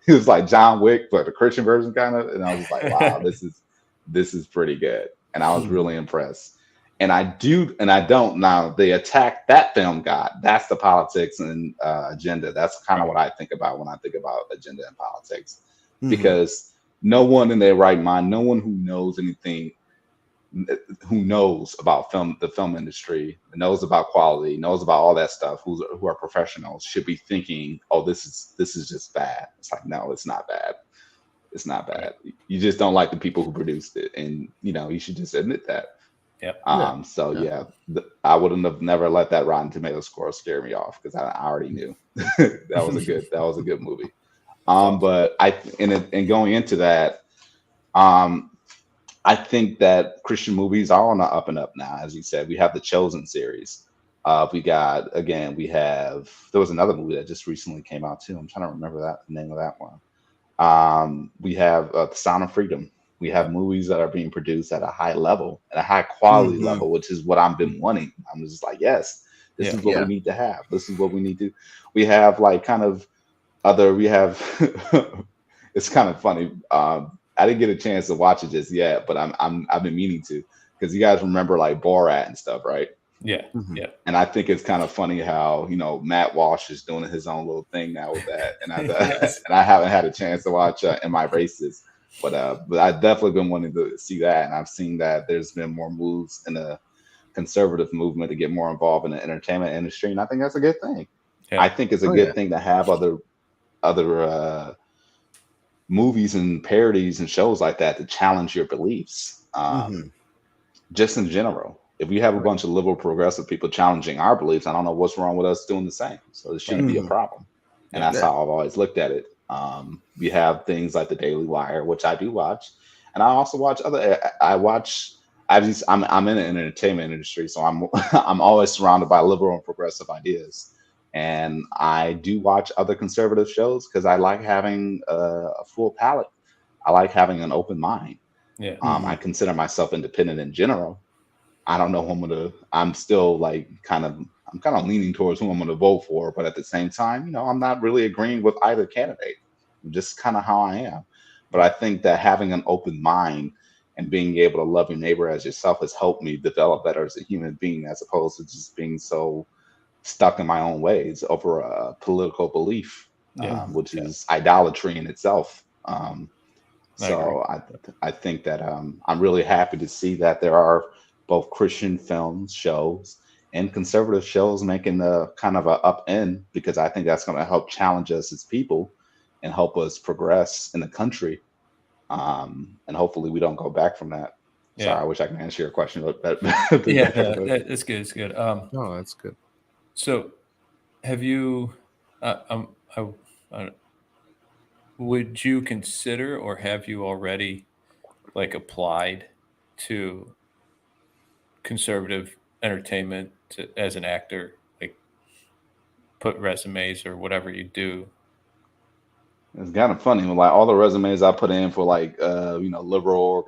he was like John Wick, but the Christian version kind of. And I was just like, wow, this is pretty good. And I was Mhm. really impressed. And I don't now. The attack that film got. That's the politics and agenda. That's kind of Right. what I think about when I think about agenda and politics, Mhm. because no one in their right mind, no one who knows anything who knows about the film industry, knows about quality, knows about all that stuff, who are professionals, should be thinking, oh, this is just bad. It's like, no, it's not bad. It's not Right. bad. You just don't like the people who produced it, and you should just admit that. Yep. Yeah. So Yeah. yeah, I wouldn't have never let that Rotten Tomato score scare me off because I already knew that was a good movie. That's awesome. But and going into that, um, I think that Christian movies are on the up and up now. As you said, we have the Chosen series. We have there was another movie that just recently came out too. I'm trying to remember the name of that one. We have The Sound of Freedom. We have Yep. movies that are being produced at a high level, at a high quality Mhm. level, which is what I've been wanting. I'm just like, yes, this Yeah. is what we Yeah. need to have. This is what we need to. We have like kind of other. We have. It's kind of funny. I didn't get a chance to watch it just yet, but I've been meaning to because you guys remember like Borat and stuff, right? Yeah. Mhm. Yeah. And I think it's kind of funny how Matt Walsh is doing his own little thing now with that, and Yes. and I haven't had a chance to watch In My Races, but I've definitely been wanting to see that, and I've seen that there's been more moves in the conservative movement to get more involved in the entertainment industry, and I think that's a good thing. Yeah. I think it's a Oh yeah. good thing to have other movies and parodies and shows like that to challenge your beliefs. Mhm. Just in general. If we have a Right. bunch of liberal progressive people challenging our beliefs, I don't know what's wrong with us doing the same. So it Right. shouldn't be a Mhm. problem. And Yeah. that's Yeah. how I've always looked at it. We have things like the Daily Wire, which I do watch, and I also watch other. I watch. I'm in the entertainment industry, so I'm I'm always surrounded by liberal and progressive ideas, and I do watch other conservative shows because I like having a full palette. I like having an open mind. Yeah. I Mhm. consider myself independent in general. I don't know who I'm gonna. I'm still like I'm kind of leaning towards who I'm gonna vote for, but at the same time, I'm not really agreeing with either candidate. Just kind of how I am. But I Right. think that having an open mind and being able to love your neighbor as yourself has helped me develop better as a human being, as opposed to just being so stuck in my own ways over a political belief, Yeah. which Yeah. is idolatry in itself. I agree. So I think that I'm really happy to see that there are both Christian films, shows, and conservative shows making the kind of a up end, because I think that's going to help challenge us as people and help us progress in the country. And hopefully we don't go back from that. Sorry, Yeah. I wish I could answer your question a bit Yeah. better. But It's good. It's good. Oh, that's good. So have you, I, would you consider, or have you already like applied to conservative entertainment as an actor, like put resumes or whatever you do? it's kind of funny when like all the resumes I put in for like liberal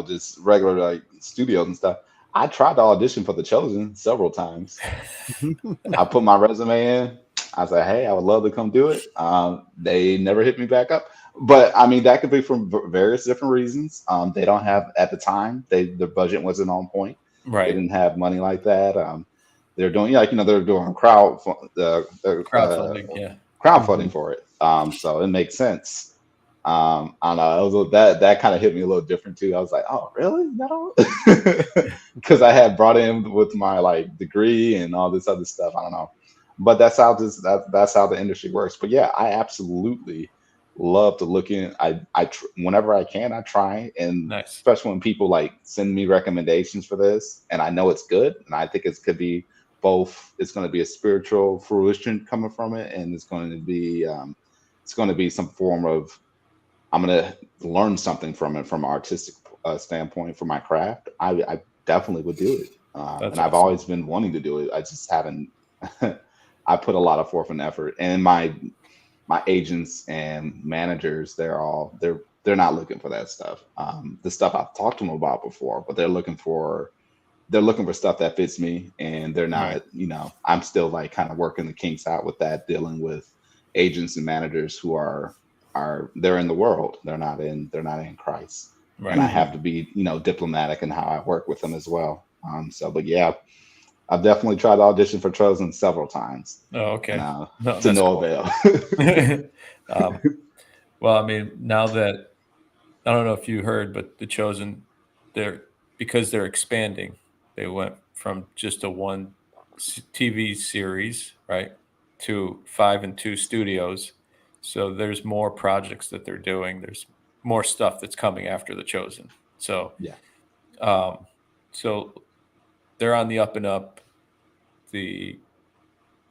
just regular like studios and stuff. I tried to audition for The Chosen several times. I put my resume in. I said, "Hey, I would love to come do it." They never hit me back up, but I mean that could be from various different reasons. They don't have at the time. Their budget wasn't on point. They Right. didn't have money like that. They're doing like they're doing Crowdfunding. Yeah. crowdfunding Mhm. for it. So it makes sense. I don't know. That kind of hit me a little different too. I was like, oh, really? No, because I had brought in with my like degree and all this other stuff. I don't know, but that's how the industry works. But yeah, I absolutely love to look in. Whenever I can, I try, and Nice. especially when people like send me recommendations for this, and I know it's good, and I think it could be both. It's going to be a spiritual fruition coming from it, and it's going to be some form of I'm going to learn something from it from an artistic standpoint for my craft. I definitely would do it, That's and I've awesome. always been wanting to do it. I just haven't. I put a lot of forth and effort, and my agents and managers, they're not looking for that stuff. The stuff I've talked to them about before, but they're looking for stuff that fits me, and they're Right. not. I'm still like kind of working the kinks out with that, dealing with agents and managers who they're in the world. They're not in Christ, and Right. I Mhm. have to be diplomatic in how I work with them as well. But yeah, I've definitely tried to audition for Chosen several times, Oh, and okay. No, to that's no cool. avail. um, well, I mean, now that I don't know if you heard, but The Chosen, they're because they're expanding. They went from just a one TV series, right, to 5 and 2 studios. So there's more projects that they're doing. There's more stuff that's coming after The Chosen. So, Yeah. um, so they're on the up and up. The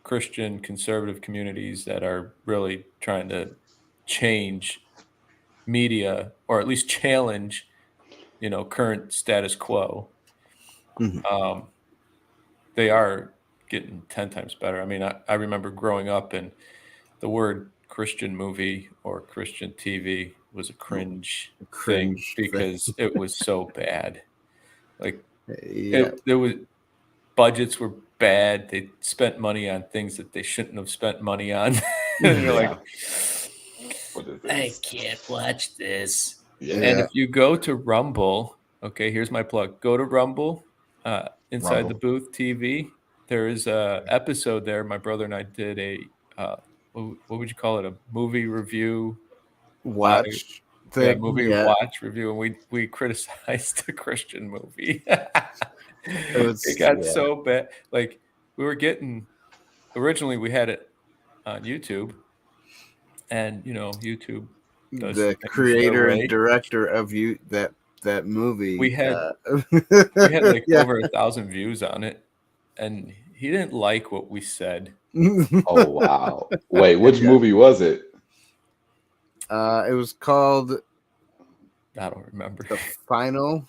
Christian conservative communities that are really trying to change media, or at least challenge, current status quo. Mhm. Um, they are getting 10 times better. I mean, I remember growing up and the word Christian movie or Christian TV was a cringe thing Cringe thing. because it was so bad. Like Yeah. there was budgets were bad. They spent money on things that they shouldn't have spent money on. And you're like, Yeah. What is I this? can't watch this. Yeah. And Yeah. if you go to Rumble, okay, here's my plug. Go to Rumble, inside the Rumble. booth TV. There is a episode there. My brother and I did uh, what would you call it? A movie review, uh, Watch yeah, thing. movie Yeah. watch review, and we criticized the Christian movie. It It was, got yeah. so bad. Like we were getting originally we had it on YouTube, and YouTube does The things their creator and way. director of that We movie. had we had like Yeah. over 1,000 views on it, and he didn't like what we said. Oh wow. Wait, It which got. movie was it? It was called I don't remember. The Final.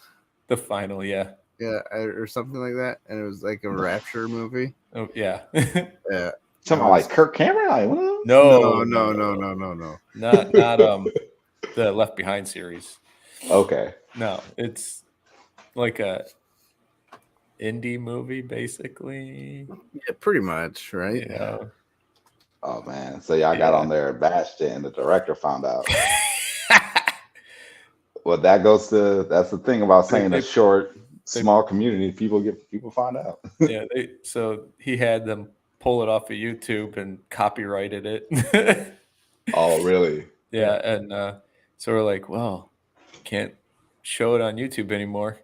The final, yeah. Yeah, or something like that, and it was like a The rapture movie. Oh, yeah. Yeah, it Talking about like was. Kirk Cameron? Like one of those? No, No, no, no, no, no. no, no, no. Not the Left Behind series. Okay. No, it's like a indie movie basically. Yeah, pretty much, right? You know. Oh man. So y'all got Yeah. on there and bashed it and the director found out. Well, that's the thing about saying a They short, they small community. People find out. yeah, so he had them pull it off of YouTube and copyrighted it. Oh, really? Yeah, and so we're like, well, can't show it on YouTube anymore.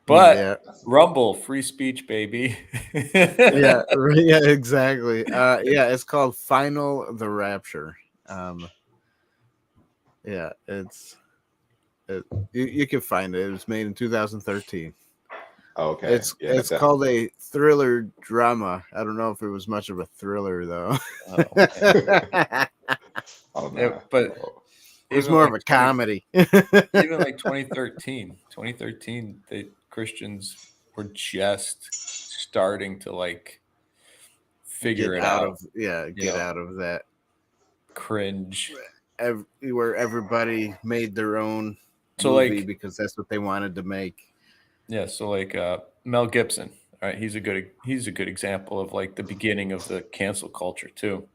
But Yeah, Rumble, free speech, baby. yeah, yeah, exactly. Yeah, it's called Final the Rapture. Um, yeah, you can find it. It was made in 2013. Okay. It's Yeah. it's called a thriller drama. I don't know if it was much of a thriller though. Oh man. It Oh Yeah, no. but Oh, was even more of like a comedy. even like 2013, the Christians were just starting to like figure Get it out out, of you get know, out of that. cringe. Where everybody made their own So movie like because that's what they wanted to make. yeah, so like Mel Gibson, all right, he's a good example of like the beginning of the cancel culture too.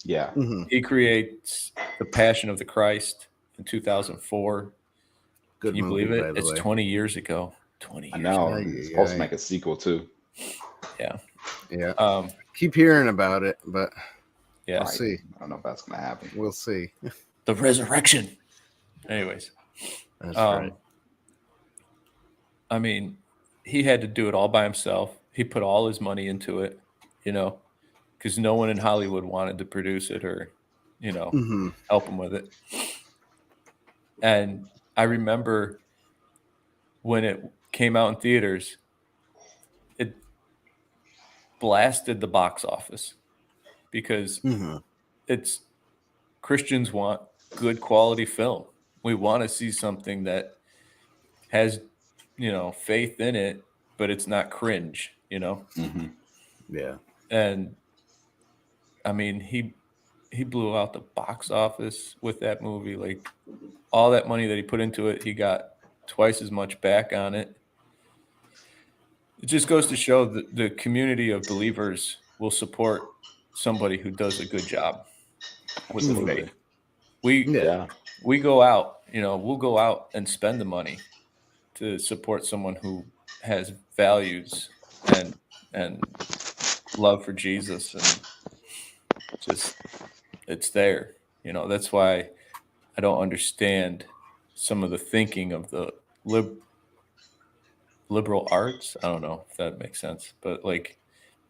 yeah. Hmm. He creates The Passion of the Christ in 2004. Can Good you movie, believe it? by the It's way. 20 years ago. 20 I years know. ago. Ay, He's ay, supposed to ay. make a sequel too. Yeah. Yeah, Um, keep hearing about it, but yeah. we'll Right. see. I don't know if that's gonna happen. We'll see. The resurrection. Anyways, That's right. um, I mean, he had to do it all by himself. He put all his money into it, you know, because no one in Hollywood wanted to produce it or, you know, Hmm. help him with it. And I remember when it came out in theaters, it blasted the box office because Hmm. it's Christians want good quality film. We want to see something that has, you know, faith in it, but it's not cringe, you know? Hmm. Yeah. And I mean, he blew out the box office with that movie. Like all that money that he put into it, he got twice as much back on it. It just goes to show that the community of believers will support somebody who does a good job with the faith. Absolutely. We Yeah. Yeah. we go out, you know, we'll go out and spend the money to support someone who has values and and love for Jesus and just it's there. You know, that's why I don't understand some of the thinking of the liberal arts. I don't know if that makes sense, but like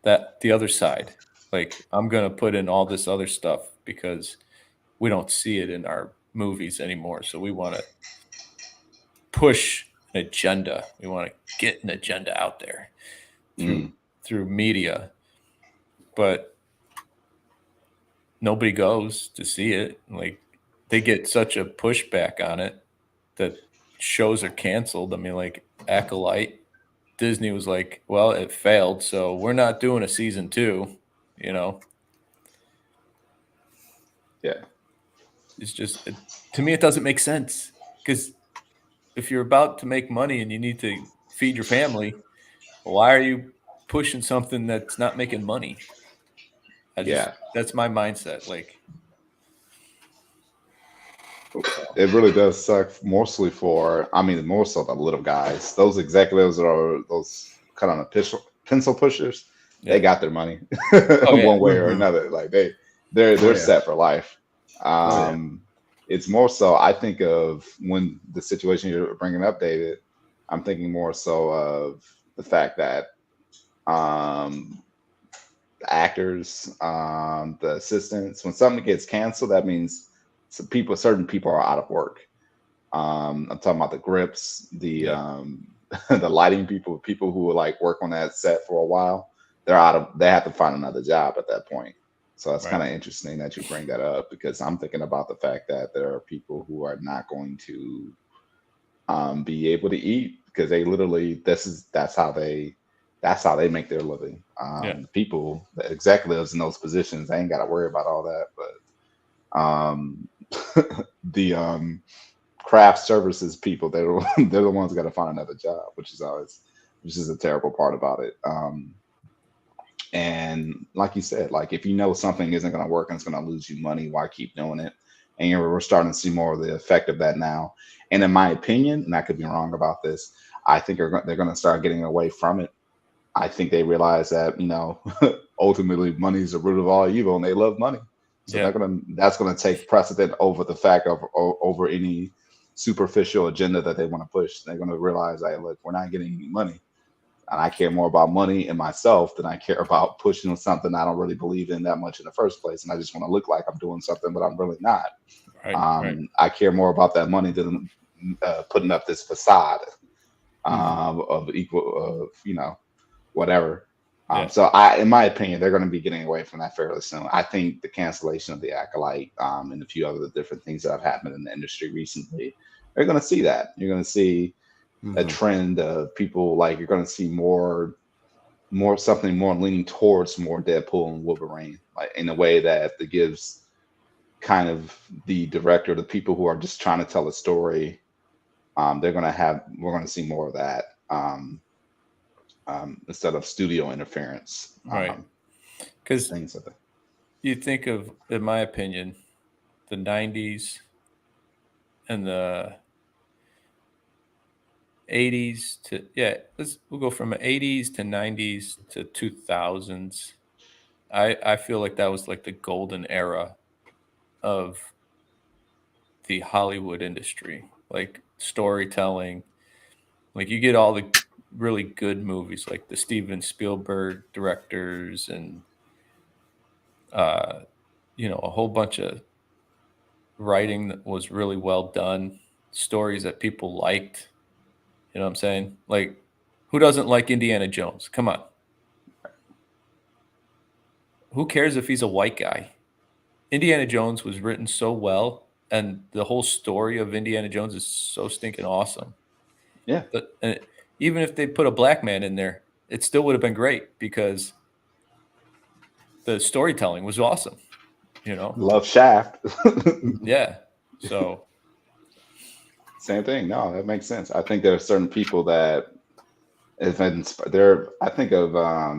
that the other side. Like I'm going to put in all this other stuff because we don't see it in our movies anymore. So we want to push an agenda. We want to get an agenda out there through Mm. through media, but nobody goes to see it. Like they get such a pushback on it that shows are canceled. I mean, like Acolyte, Disney was like, "Well, it failed, so we're not doing a season 2." You know, Yeah. it's just to me it doesn't make sense because if you're about to make money and you need to feed your family, why are you pushing something that's not making money? I just Yeah. that's my mindset. Like, so It really does suck mostly for, I mean, more so the little guys. Those executives are those kind of pencil pushers. They yeah. got their money Oh yeah. one way or Hmm. another. Like Oh they're yeah. set for life. Oh yeah. Um, it's more so I think of when the situation you're bringing up, David. I'm thinking more so of the fact that um, the actors, the assistants, when something gets canceled, that means certain people are out of work. I'm talking about the grips, the Yeah. the lighting people, people who will like work on that set for a while. They have to find another job at that point. So it's Right. kind of interesting that you bring that up because I'm thinking about the fact that there are people who are not going to be able to eat because they literally that's how they make their living. Yeah. The executives in those positions, they ain't got to worry about all that, but the craft services people, they're the ones got to find another job, which is a terrible part about it. And like you said, like if you know something isn't going to work and it's going to lose you money, why keep doing it? and we're starting to see more of the effect of that now. And in my opinion, and I could be wrong about this, I think they're going to start getting away from it. I think they realize that ultimately money is the root of all evil, and they love money. So Yeah. that's gonna take precedent over the fact of over any superficial agenda that they want to push. They're gonna realize, hey, look, we're not getting any money, and I care more about money and myself than I care about pushing something I don't really believe in that much in the first place, and I just want to look like I'm doing something, but I'm really not. Right. Right. I care more about that money than putting up this facade of equal of whatever. Yeah. In my opinion, they're going to be getting away from that fairly soon. I think the cancellation of the acolyte and a few other different things that have happened in the industry recently, they're going to see that. You're going to see a Mm-hmm. trend of people like you're going to see more something more leaning towards more Deadpool and Wolverine, like in a way that gives kind of the director, the people who are just trying to tell a story. We're going to see more of that. Instead of studio interference, Right. Because things like that. you think of, in my opinion, the 90s and the 80s to, yeah, we'll go from 80s to 90s to 2000s. I feel like that was like the golden era of the Hollywood industry, like storytelling. Like you get all the really good movies, like the Steven Spielberg directors, and uh, a whole bunch of writing that was really well done, stories that people liked. You know what I'm saying? Like, who doesn't like Indiana Jones? Come on. Who cares if he's a white guy? Indiana Jones was written so well, and the whole story of Indiana Jones is so stinking awesome. Yeah, And even if they put a black man in there, it still would have been great because the storytelling was awesome. You know? love Shaft. Yeah. So Same thing. No, that makes sense. I think there are certain people that have there. I think of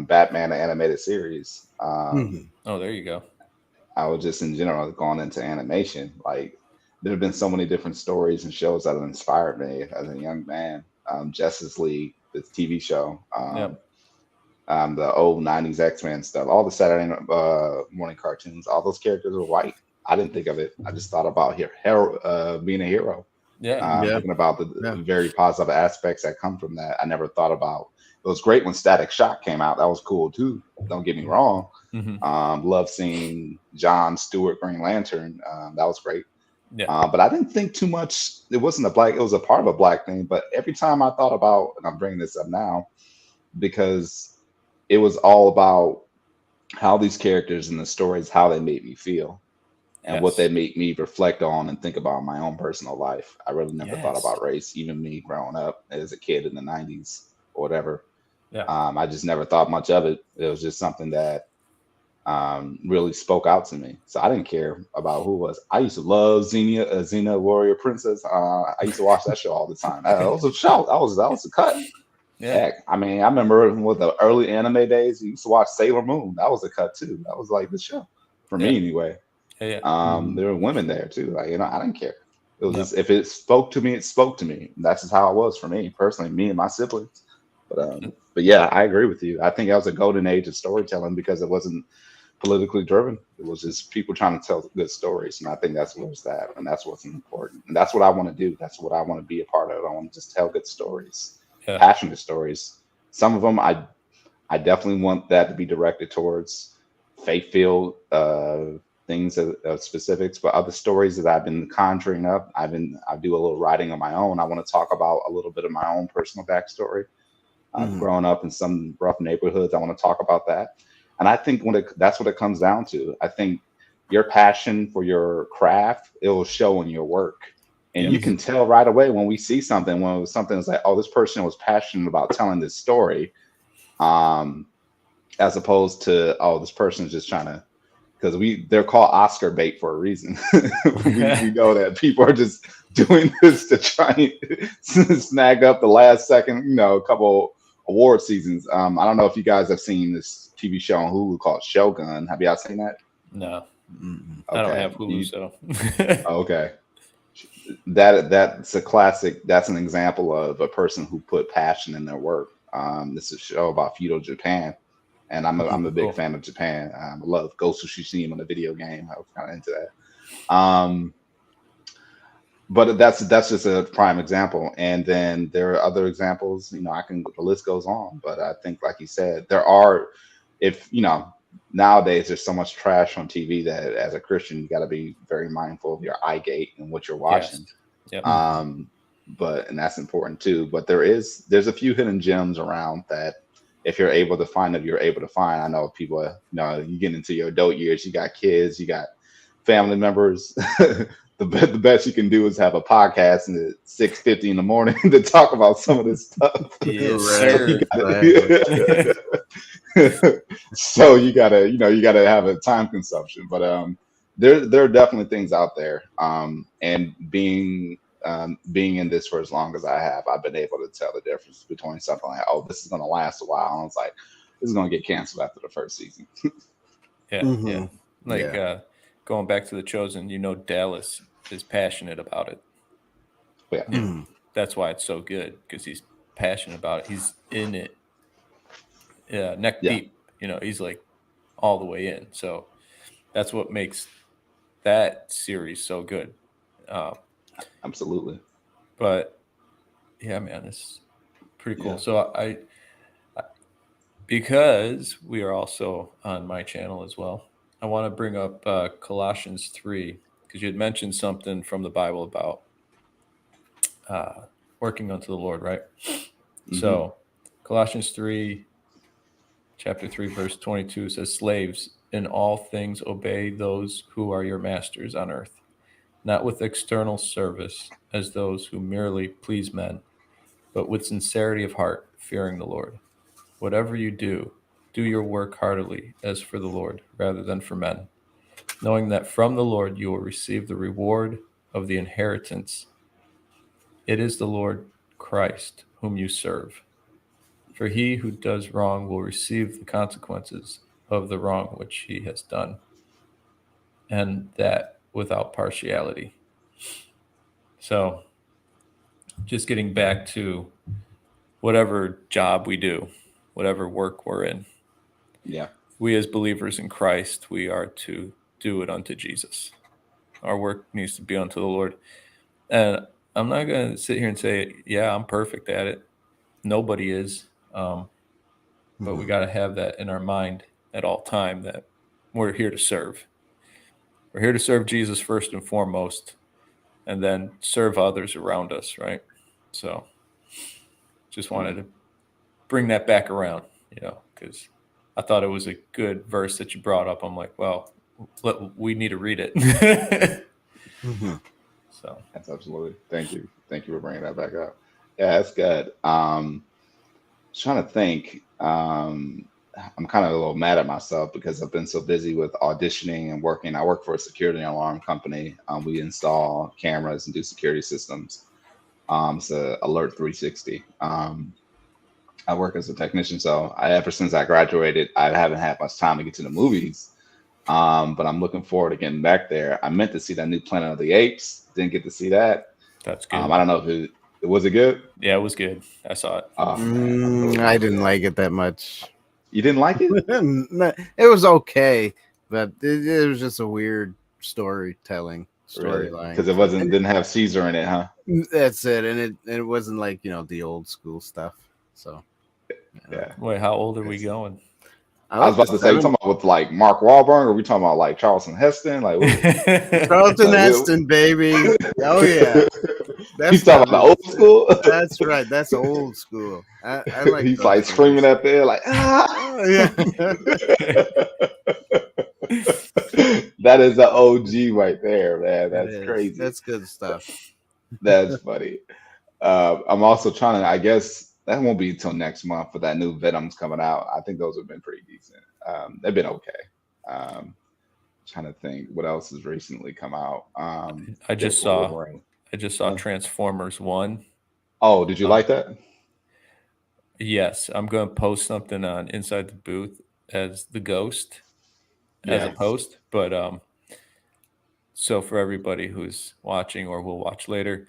Batman the animated series. Mm-hmm. oh, there you go. I was just in general gone into animation. Like there have been so many different stories and shows that have inspired me as a young man. Justice League, the TV show. Yeah. The old '90s X-Men stuff, all the Saturday morning cartoons, all those characters were white. I didn't think of it. I just thought about being a hero, Yeah. Yeah. thinking about the Yeah. very positive aspects that come from that. I never thought about. It was great when Static Shock came out. That was cool too. Don't get me wrong. Mm-hmm. Love seeing John Stewart Green Lantern. That was great. Yeah. But I didn't think too much. It wasn't a black. It was a part of a black thing. But every time I thought about, and I'm bringing this up now because it was all about how these characters and the stories, how they made me feel and what Yes. they make me reflect on and think about my own personal life. I really never thought Yes. about race, even me growing up as a kid in the '90s or whatever. Yeah. I just never thought much of it. It was just something that really spoke out to me. So I didn't care about who it was. I used to love Xena Warrior Princess. I used to watch that show all the time. That was a show. That was a cut. Yeah. Heck, I mean, I remember with the early anime days, you used to watch Sailor Moon. That was a cut too. That was like the show for Yeah. me anyway. Yeah. Yeah. Mm-hmm. There were women there too. Like I didn't care. It was Yep. just if it spoke to me, it spoke to me. That's just how it was for me personally, me and my siblings. But yeah, I agree with you. I think that was a golden age of storytelling because it wasn't politically driven. It was just people trying to tell good stories, and I think that's what's that, and that's what's important, and that's what I want to do. That's what I want to be a part of. I want to just tell good stories, Yeah. passionate stories. Some of them I definitely want that to be directed towards faith-filled things of specifics, but other stories that I've been conjuring up, I do a little writing on my own. I want to talk about a little bit of my own personal backstory. I've Mm-hmm. grown up in some rough neighborhoods. I want to talk about that, and I think that's what it comes down to. I think your passion for your craft it will show in your work, and Yep. you can tell right away when we see something when something is like, oh, this person was passionate about telling this story. Um, as opposed to this person is just trying to because they're called Oscar bait for a reason. we know that people are just doing this to try and snag up the last second, a couple award seasons. I don't know if you guys have seen this TV show on Hulu called Shogun. Have y'all seen that? No, Mm-mm. I don't Okay. have Hulu, so Okay. That's a classic. That's an example of a person who put passion in their work. This is a show about feudal Japan, and I'm a big cool. fan of Japan. I love Ghost of Tsushima, the video game. I was kind of into that. But that's just a prime example, and then there are other examples. I can, the list goes on, but I think, like you said, there are, if nowadays there's so much trash on TV that as a Christian you got to be very mindful of your eye gate and what you're Yes. watching. Yep. um but and that's important too, but there's a few hidden gems around that, if you're able to find them, you're able to find. I know people, you get into your adult years, you got kids, you got family members. The best you can do is have a podcast at 6:50 in the morning to talk about some of this stuff. Yes, So Right. you sir. Exactly. so you gotta have a time consumption. But there are definitely things out there. And being in this for as long as I have, I've been able to tell the difference between something like, oh, this is gonna last a while, and it's like, this is gonna get canceled after the first season. Yeah, yeah. Hmm. Like Yeah. going back to The Chosen, Dallas is passionate about it. Yeah, Mm. That's why it's so good, because he's passionate about it. He's in it, neck yeah, deep. He's like all the way in. So that's what makes that series so good. Uh, absolutely. but yeah, man, it's pretty cool. Yeah, So because we are also on my channel as well, I want to bring up Colossians 3, because you had mentioned something from the Bible about uh, working unto the Lord, right? hmm, So Colossians 3, chapter 3, verse 22 says, Slaves, in all things obey those who are your masters on earth, not with external service as those who merely please men, but with sincerity of heart, fearing the Lord. Whatever you do, do your work heartily as for the Lord rather than for men, knowing that from the Lord you will receive the reward of the inheritance. It is the Lord Christ whom you serve. For he who does wrong will receive the consequences of the wrong which he has done, and that without partiality. So, just getting back to whatever job we do, whatever work we're in, yeah, we as believers in Christ, we are to do it unto Jesus. Our work needs to be unto the Lord. And I'm not going to sit here and say, yeah, I'm perfect at it. Nobody is. But we Mhm. got to have that in our mind at all time, that we're here to serve. We're here to serve Jesus first and foremost, and then serve others around us, right? So just wanted yeah. to bring that back around, because I thought it was a good verse that you brought up. I'm like, well, we need to read it. Mhm. So, That's absolutely. Thank you for bringing that back up. Yeah, that's good. Trying to think. I'm kind of a little mad at myself because I've been so busy with auditioning and working. I work for a security alarm company. We install cameras and do security systems. It's a Alert 360. I work as a technician, so ever since I graduated, I haven't had much time to get to the movies. But I'm looking forward to getting back there. I meant to see that new Planet of the Apes. Didn't get to see that. that's good. I don't know if it was it good. Yeah, it was good. I saw it. Oh man, I'm really I looking didn't forward. like it that much. You didn't like it? It was okay, but it was just a weird Really? storyline. Because it And didn't have Caesar in it, huh? that's it. And it wasn't like the old school stuff. So yeah. Yeah. Wait, how old are we It's, going? I I was like the about to say, you seven. talking about with like Mark Wahlberg, or we talking about like Charleston Heston? Like, Charlton like Heston, baby. Oh yeah, you that's talking got about the me. old school? That's right. That's old school. I like He's those like screaming movies. at there, like, ah! Oh yeah. That is the OG right there, man. It That's is. crazy. That's good stuff. That's funny. I'm also trying to, I guess that won't be until next month, but that new Venom's coming out. I think those have been pretty decent. They've been okay. Trying to think what else has recently come out. I just Deadpool saw Wolverine. I just saw Uh, Transformers 1. oh, did you Um, like that? yes, I'm going to post something on Inside the Booth as the ghost. as a Yeah. post. But so for everybody who's watching or will watch later,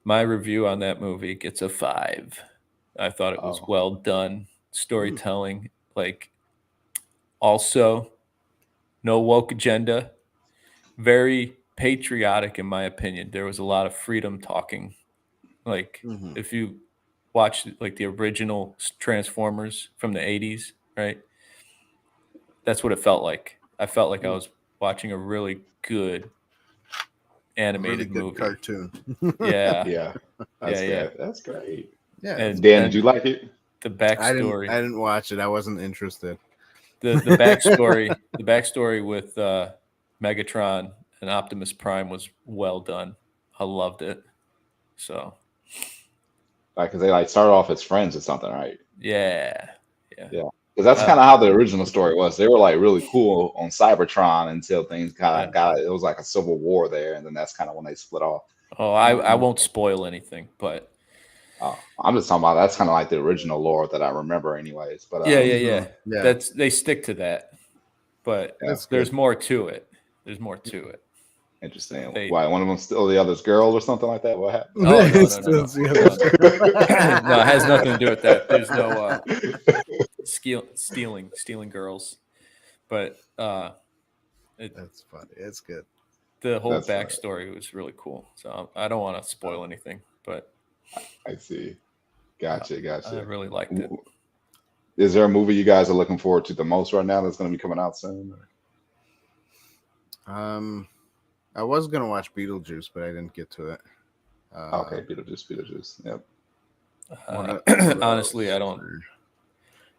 my review on that movie gets a 5. I thought it was Oh, well done storytelling. Like, also no woke agenda, very patriotic in my opinion. There was a lot of freedom talking. Like, Mhm. if you watch like the original Transformers from the 80s, right? That's what it felt like. I felt like I was watching a really good Really animated good movie. cartoon. Yeah. yeah. Yeah, That's yeah. good. That's great. Yeah, And Dan, did and you like it? the I didn't. backstory, I didn't watch it. I wasn't interested. the backstory with Megatron and Optimus Prime was well done. I loved it. So Like, cause they like started off as friends or something, right? yeah, yeah. Yeah. Because that's Uh, kind of how the original story was. They were like really cool on Cybertron until things kind yeah. of got it was like a civil war there, and then that's kind of when they split off. Oh, I Mm, won't spoil anything, but I'm just talking about that's kind of like the original lore that I remember, anyways. But yeah, yeah, yeah. yeah, That's they stick to that, but yeah, that's there's good. more to it. There's more to it. interesting. They Why one of them still the other's girl or something like that? What happened? Oh, no, It's no, no, still no, the no, other no. No, it has nothing to do with that. There's no stealing girls, but That's funny. It's good. the whole That's funny. backstory was really cool. So I don't want to spoil anything, but I see. uh, Gotcha, I gotcha. really liked it. W- Is there a movie you guys are looking forward to the most right now that's going to be coming out soon? Um, I was gonna watch Beetlejuice, but I didn't get to it. Okay, Uh, Beetlejuice, Beetlejuice. Yep. what Honestly, else?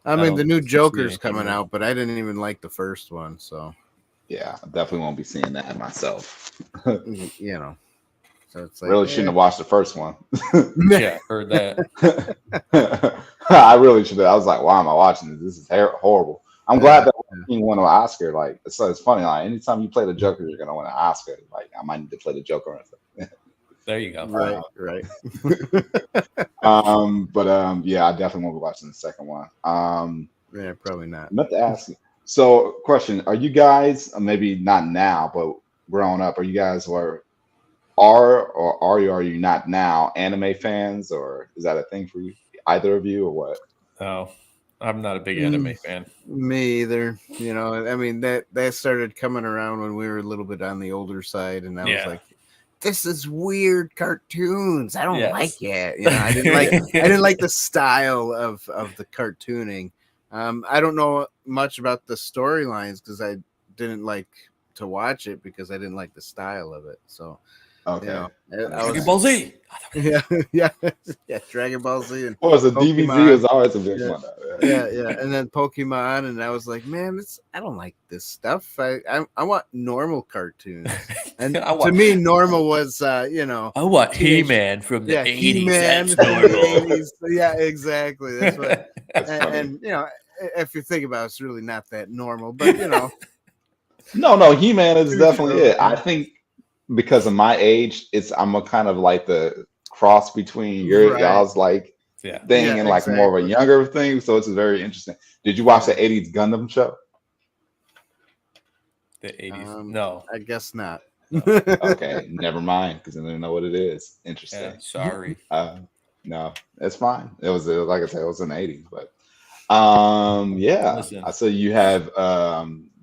I I mean, the don't new see Joker's anything coming new. out, but I didn't even like the first one, so Yeah, I definitely won't be seeing that myself. you know. So it's like, Really shouldn't have watched the first one. Yeah, heard that. I really should have. I was like, why am I watching this? This is horrible. I'm glad yeah, that he won an Oscar. Like, it's funny. Like, anytime you play the Joker, you're gonna win an Oscar. Like, I might need to play the Joker or something. There you go. right, right. Yeah, I definitely won't be watching the second one. Yeah, probably not. I meant to ask you. So, question: are you guys maybe not now, but growing up? Are you guys are you not now anime fans, or is that a thing for you, either of you, or what? No, I'm not a big anime Mm, fan. Me either. You know, I mean that started coming around when we were a little bit on the older side, and I was Yeah. like, "This is weird cartoons. I don't like Yes. it." You know, I didn't like the style of the cartooning. I don't know much about the storylines because I didn't like to watch it because I didn't like the style of it. So you Okay, know, I Dragon was understand. Ball Z. yeah, yeah, yeah. Dragon Ball Z and Of course, the DBZ Pokemon. is always a big Yeah, one. yeah, yeah. And then Pokemon, and I was like, man, I don't like this stuff. I want normal cartoons. And I to want me, normal was you know, I want teenage, He-Man from the yeah, 80s. He-Man That's from the normal. '80s. Yeah, exactly. That's what. That's funny. And you know, if you think about it, it's really not that normal, but you know, No, He-Man is too definitely true. it. I think because of my age, I'm a kind of like the cross between Right. y'all's like Yeah. thing Yeah, and like more of a exactly. younger thing. So it's very interesting. Did you watch Yeah. the '80s Gundam show? The 80s. Um, No. I guess not. No. Okay, never mind, because I don't know what it is. Yeah, Interesting. sorry. Uh, no, it's fine. Like I said, it was in the '80s, but yeah. Listen. I saw you have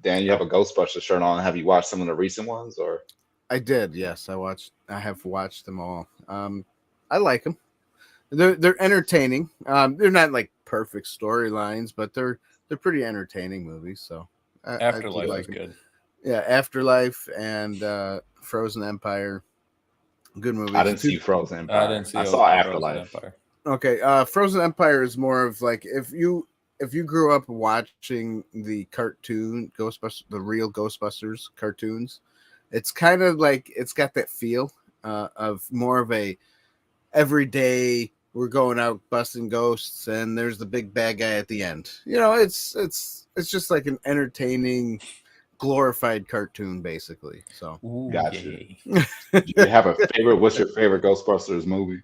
Dan. You have I- a Ghostbusters shirt on. Have you watched some of the recent ones, or? I did. Yes, I have watched them all. I like them. They're entertaining. They're not like perfect storylines, but they're pretty entertaining movies. So I do Afterlife like was them. good. Yeah, Afterlife and Frozen Empire, good I movies. didn't see Frozen I Empire. didn't I see saw Frozen Afterlife. Empire. Okay, Frozen Empire is more of like if you grew up watching the cartoon Ghostbusters, the real Ghostbusters cartoons, it's kind of like it's got that feel of more of a everyday. We're going out busting ghosts, and there's the big bad guy at the end. You know, it's just like an entertaining, glorified cartoon, basically. So, Ooh, Gotcha. yay. Do you have a favorite? What's your favorite Ghostbusters movie?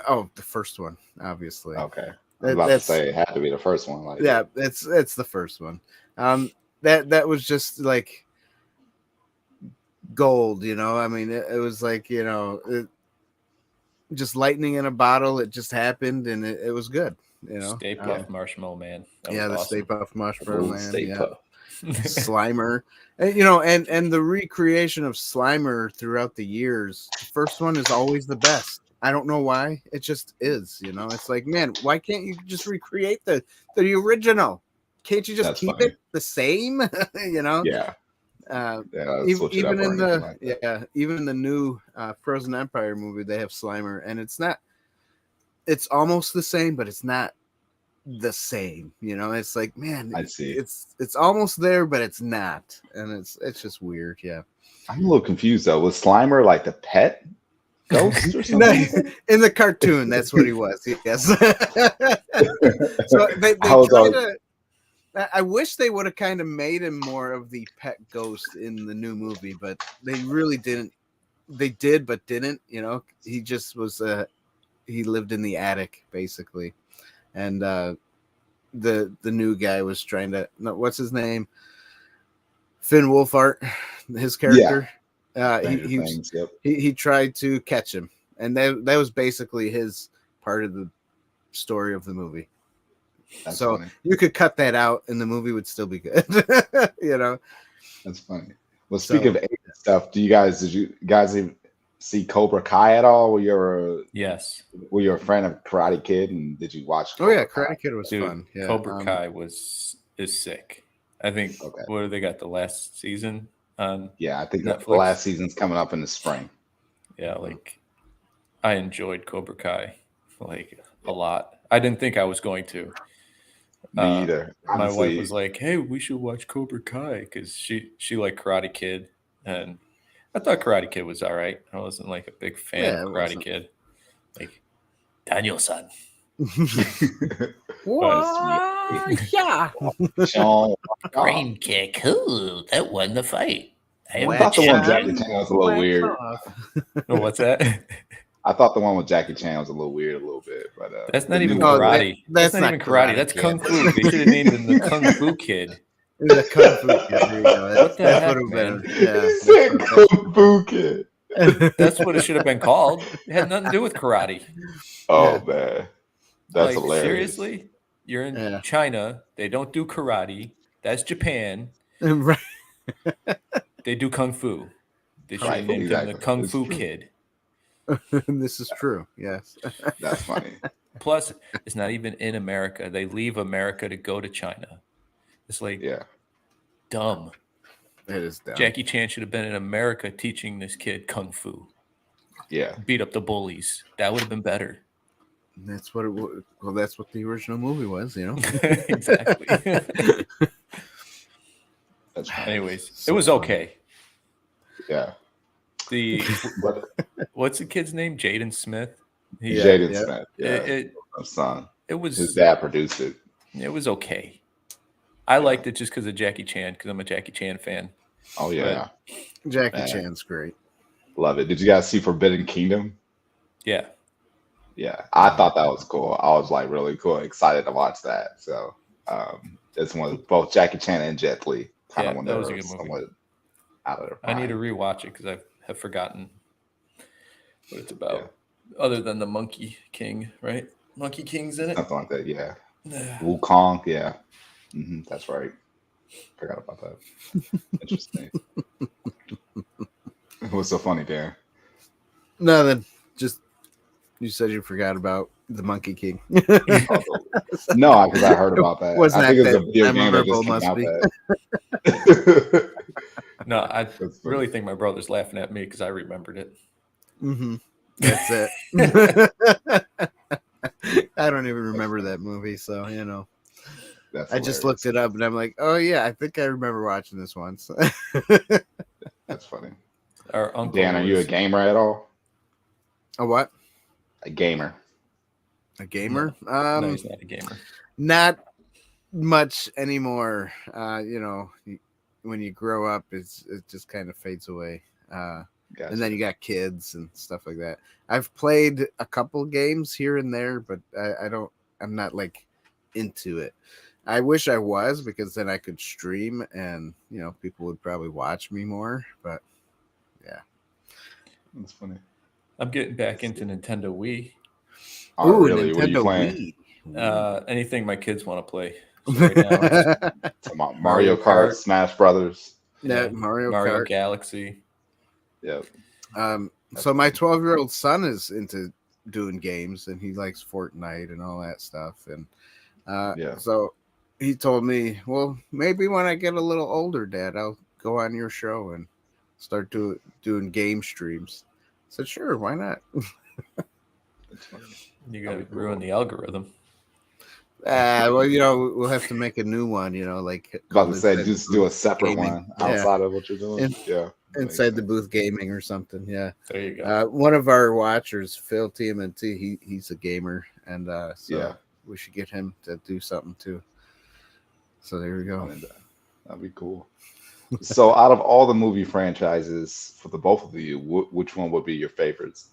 oh, the first one, obviously. Okay, I was about to That's say it had to be the first one. Like, yeah, it's the first one. Um, that was just like gold, I mean, it was like, just lightning in a bottle. It just happened, and it was good. Stay Puft Marshmallow Man. That was Yeah, the Stay awesome. Puft Marshmallow Man. Stay Yeah, Puft. Slimer, and the recreation of Slimer throughout the years. The first one is always the best. I don't know why. It just is. It's like, man, why can't you just recreate the original? Can't you just That's keep funny. it the same? Yeah. Uh, Switch it up even or in anything like that. even in the new Frozen Empire movie, they have Slimer, and it's almost the same, but it's not the same. It's like, man, I see. it's almost there, but it's not, and it's just weird. Yeah. I'm a little confused though. Was Slimer like the pet ghost or No, something? in the cartoon, that's what he was. Yes. So they I was try always, to. I wish they would have kind of made him more of the pet ghost in the new movie, but they really didn't. They did, but didn't. He just was. He lived in the attic basically, and the new guy was trying to. No, what's his name? Finn Wolfhard, his yeah, character. He Stranger he, Things. Yep. he tried to catch him, and that was basically his part of the story of the movie. That's So funny. you could cut that out, and the movie would still be good. That's funny. Well, So speaking of alien stuff, did you guys even see Cobra Kai at all? Yes. Were you a friend of Karate Kid, and did you watch? Oh yeah, Cobra Kai? Karate Kid was Dude, fun. Yeah, Cobra Kai is sick. I think Okay. what do they got the last season on Yeah, I think the Netflix? last season's coming up in the spring. Yeah, like I enjoyed Cobra Kai like a lot. I didn't think I was going to. Me either. My wife Honestly, was like, "Hey, we should watch Cobra Kai," because she liked Karate Kid, and I thought Karate Kid was all right. I wasn't like a big fan Yeah, of it Karate wasn't. Kid, like Daniel-san. Yeah. Sean, Crane kick. Ooh, that won the fight. I I thought the one with Jackie Chan was a little Wax weird. off. Oh, what's that? I thought the one with Jackie Chan was a little weird, a little bit, but That's the not even new Oh, one, karate. That's that's not not even karate. Karate That's Kid. kung fu. They should have named him the Kung Fu Kid. The Kung Fu Kid. There you go. What the That heck, would have man? been. Yeah. he said Kung Fu Kid. That's what it should have been called. It had nothing to do with karate. Oh Yeah. man, that's Like, hilarious. seriously? You're in Yeah. China. They don't do karate. That's Japan. Right. They do kung fu. They should Right, have named him the exactly. Kung It's Fu true. Kid. This is true. Yes. That's funny. Plus, it's not even in America. They leave America to go to China. It's like Yeah, dumb. It is dumb. Jackie Chan should have been in America teaching this kid kung fu. yeah. Beat up the bullies. That would have been better. That's what well, that's what the original movie was, Exactly. That's funny. Anyways, So it was funny. okay. Yeah, The but what's the kid's name? Jaden Smith. Yeah, Jaden yeah. Smith, yeah, It his son, it his was dad produced it. okay. I liked it just because of Jackie Chan, because I'm a Jackie Chan fan. Oh yeah, Jackie Man. Chan's great. love it. Did you guys see Forbidden Kingdom? Yeah. Yeah, I thought that was cool. I was like really cool, excited to watch that. So it's one of both Jackie Chan and Jet Li, kind Yeah, of when that was a they're good movie. somewhat out of their I need to prime. rewatch it because I have forgotten what it's about. Other than the Monkey King, right? Monkey King's in it. Something like that. Yeah, Yeah. Wukong. Yeah, that's right. Forgot about that. Interesting. What's so funny, Dan? Nothing. Just you said you forgot about the Monkey King. No, because I heard about that. Was I not think it's a that video game that memorable, just came must out. be. That. No, I That's funny. really think my brother's laughing at me because I remembered it. Mm-hmm. That's it. I don't even remember that movie, so That's I just hilarious. looked it up and I'm like, oh yeah, I think I remember watching this once. That's funny. Our uncle Dan, are you a was- gamer at all? A what? A gamer. A gamer? No, he's not a gamer. Not much anymore. When you grow up, it just kind of fades away. Gotcha. And then you got kids and stuff like that. I've played a couple games here and there, but I'm not like into it. I wish I was, because then I could stream and people would probably watch me more. But yeah. That's funny. I'm getting back into Nintendo Wii. Oh, Ooh, really? What are you Nintendo playing? Wii. Anything my kids want to play. So right now it's Talking about Mario Mario Kart, Kart. Smash Brothers. Yeah, Yeah, Mario Mario Kart. Galaxy. Yep. So my 12-year-old son is into doing games, and he likes Fortnite and all that stuff. And Yeah. so he told me, well, maybe when I get a little older, Dad, I'll go on your show and start doing game streams. I said, sure, why not? That's funny. You're That'd gonna be ruin cool. the algorithm. Well, we'll have to make a new one, like About called to say, Inside the just do a Booth separate Gaming. one Yeah, outside of what you're doing. In, Yeah. That makes Inside the sense. Booth Gaming or something. Yeah. There you go. One of our watchers, Phil TMNT, he's a gamer, and so Yeah. we should get him to do something too. So there we go. That'd be cool. So, out of all the movie franchises for the both of you, which one would be your favorites?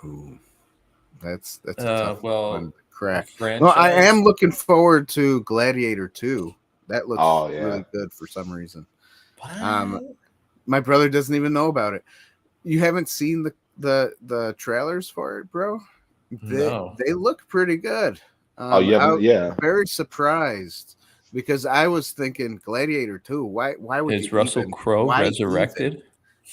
Ooh, that's a tough one to crack. Well, I franchise. am looking forward to Gladiator 2. That looks Oh, yeah. really good for some reason. What? My brother doesn't even know about it. You haven't seen the trailers for it, bro? No. They look pretty good. Oh, you haven't? I'm Yeah. very surprised, because I was thinking Gladiator 2. Why would Is you Russell even? Crowe Why resurrected? even?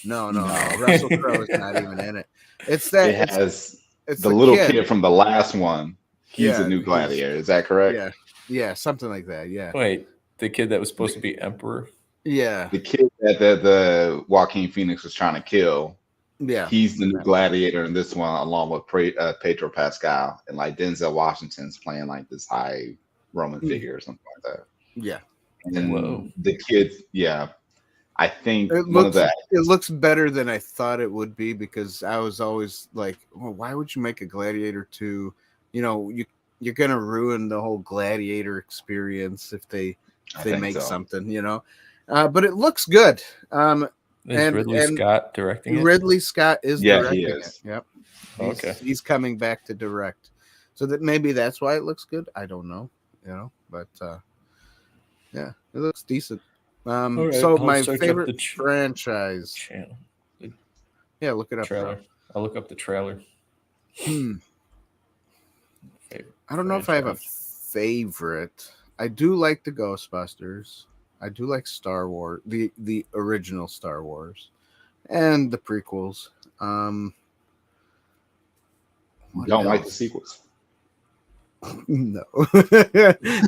No. No. Russell Crowe is not even in it. It's that It has it's the the little kid. kid from the last one. He's a Yeah, new gladiator. Is that correct? yeah, something like that. Yeah, Wait, the kid that was supposed to be emperor? yeah, The kid that the Joaquin Phoenix was trying to kill. yeah. He's the new gladiator in this one, along with Pedro Pascal, and like Denzel Washington's playing like this high Roman figure or something like that. Yeah. And Whoa. the kids, yeah, I think It one of looks better than I thought it would be, because I was always like, well, why would you make a Gladiator 2? You're gonna ruin the whole Gladiator experience if they make so. something. But it looks good. Is Ridley Scott directing it? Ridley Scott is directing he is. it. Yep. Okay. He's coming back to direct. So that maybe that's why it looks good. I don't know. But yeah, it looks decent. right, So I'll my search up favorite the franchise. Channel. Yeah, look it up. Trailer. Bro. I'll look up the trailer. Favorite I don't know if I have a favorite. I do like the Ghostbusters. I do like Star Wars, the original Star Wars, and the prequels. Don't like the sequels. No.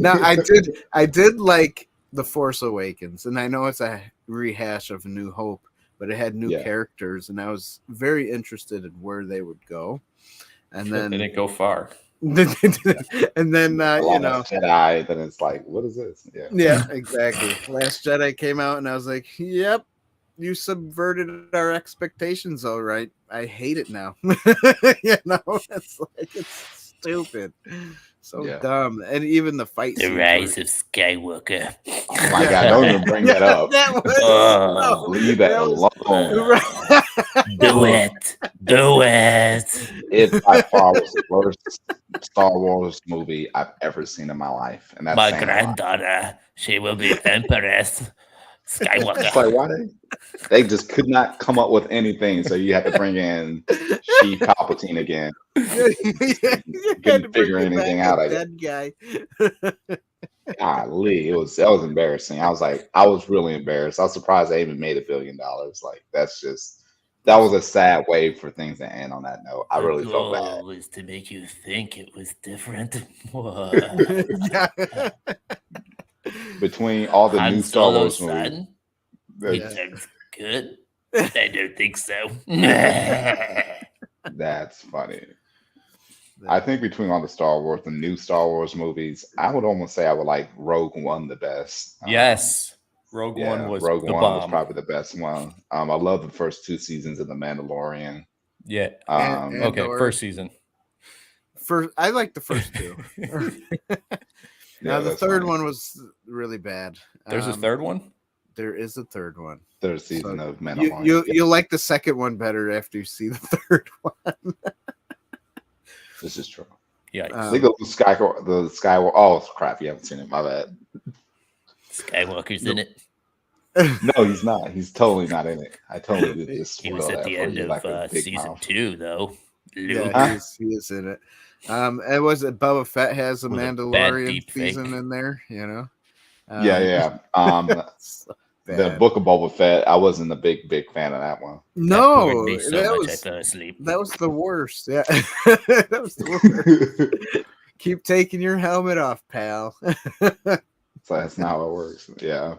Now I did like The Force Awakens, and I know it's a rehash of A New Hope, but it had new characters, and I was very interested in where they would go. And then they didn't go far. and then Jedi, then it's like, what is this? Yeah, exactly. Last Jedi came out, and I was like, yep, you subverted our expectations. All right, I hate it now. It's stupid, so dumb. And even the fight The Rise of Skywalker. Oh my god, don't even bring that up. Leave that alone. Do it. It by far was the worst Star Wars movie I've ever seen in my life. And that's my granddaughter, she will be Empress Skywalker. It's like, why they just could not come up with anything, so you had to bring in She Palpatine again. Couldn't figure anything out. Dead guy. Golly, that was embarrassing. I was really embarrassed. I was surprised they even made $1 billion. Like, that was a sad way for things to end on that note. I really felt bad. It was to make you think it was different. Between all the new Star Wars movies, it sounds good. I don't think so. That's funny. I think between all the new Star Wars movies, I would almost say I would like Rogue One the best. Yes. Rogue One was probably the best one. I love the first 2 seasons of The Mandalorian. Yeah. Okay, first season. I like the first 2. Now the third one was really bad. There's a third one? There is a third one. Third season of Mandalorian. You'll like the second one better after you see the third one. This is true. Yikes. Think of the Skywalker. Oh crap! You haven't seen it. My bad. Skywalker's in it. No, he's not. He's totally not in it. I totally did just He was spoil at that the for end you, of like a big season mouth. 2, though. Yeah, Luke. he is in it. And was it Boba Fett has a With a bad Mandalorian deep season fake. in there? Yeah. So The bad. Book of Boba Fett. I wasn't a big fan of that one. That bored No, me so much I fell asleep. that was the worst. Yeah, that was the worst. Keep taking your helmet off, pal. So that's not how it works. Yeah,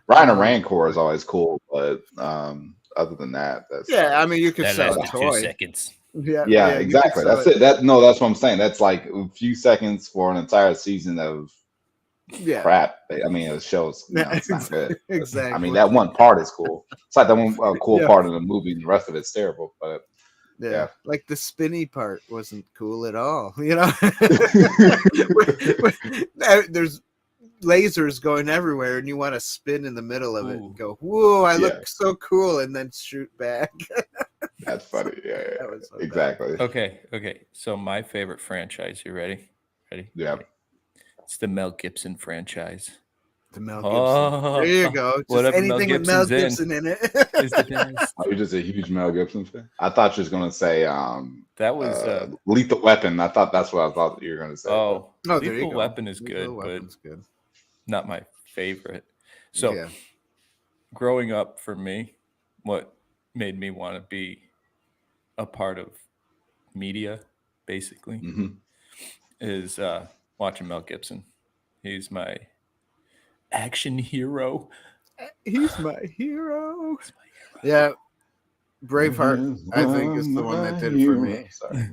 Ryan and Rancor is always cool, but other than that, that's Yeah, I mean, you could That sell a lasted 2 toy. seconds. Yeah, yeah, you could exactly. sell That's it. That's what I'm saying. That's like a few seconds for an entire season of Yeah, crap. I mean, the show's it's not good. But, exactly. I mean, that one part is cool. It's like that one cool Yeah. part of the movie, and the rest of it's terrible. But Yeah, like the spinny part wasn't cool at all. There's lasers going everywhere, and you want to spin in the middle of it and go, "Whoa, I look so cool," and then shoot back. That's funny. Yeah, That was so bad. exactly. Okay. So my favorite franchise. You ready? Yeah. Ready? It's the Mel Gibson franchise. The Mel Gibson. There you go. Just Whatever Mel anything with Mel Gibson's Gibson in it. is the best. Are you just a huge Mel Gibson fan? I thought you was gonna say That was Lethal Weapon. I thought that's what I thought you were gonna say. oh, there you Lethal go. Weapon is Lethal good, Weapon's but good. not my favorite. So Yeah. growing up for me, what made me want to be a part of media, basically, Mhm. is watching Mel Gibson. He's my action hero. He's my hero. Yeah. Braveheart, I think, is the one that did it for me. Sorry.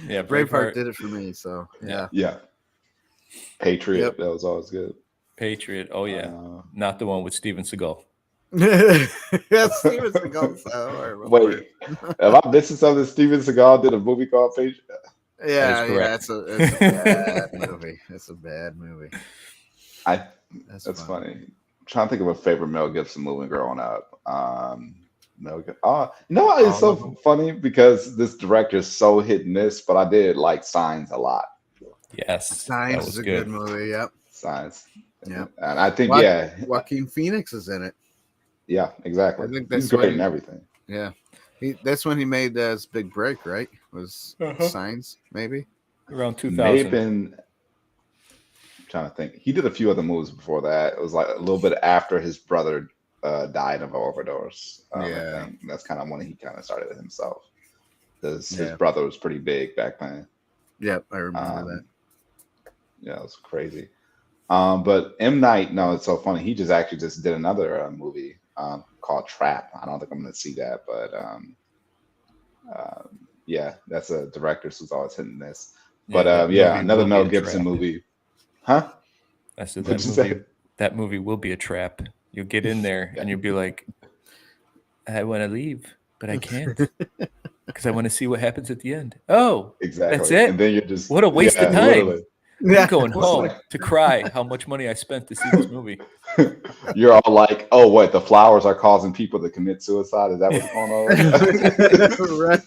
Yeah, Braveheart did it for me. So yeah. Yeah. Patriot. Yep. That was always good. Patriot. Oh yeah, not the one with Steven Seagal. That's Steven Seagal. So Wait, am I missing something? Steven Seagal did a movie called Patriot. Yeah, it's a bad movie. It's a bad movie. That's funny. I'm trying to think of a favorite Mel Gibson movie growing up. Mel Gibson. It's so funny because this director is so hit and miss, but I did like Signs a lot. Yes, Signs is a good movie. Yep. Signs. Yep. And I think Joaquin Phoenix is in it. Yeah, exactly. I think he's great in everything. Yeah. That's when he made his big break, right? Was Signs, maybe? Around 2000. May have been. I'm trying to think. He did a few other movies before that. It was like a little bit after his brother died of overdose. I think that's kind of when he kind of started it himself. Because his brother was pretty big back then. Yep, I remember that. Yeah, it was crazy. But M. Night, no, it's so funny. He actually just did another movie called Trap. I don't think I'm going to see that, but yeah, that's a director who's always hitting this. But another Mel Gibson movie. Huh? I said that movie will be a trap. You'll get in there and you'll be like, I want to leave, but I can't because I want to see what happens at the end. Oh, exactly. That's it. And then you're just what a waste of time. Literally. I'm going home to cry how much money I spent to see this movie. You're all like, oh, what? The flowers are causing people to commit suicide? Is that what's going on? Right?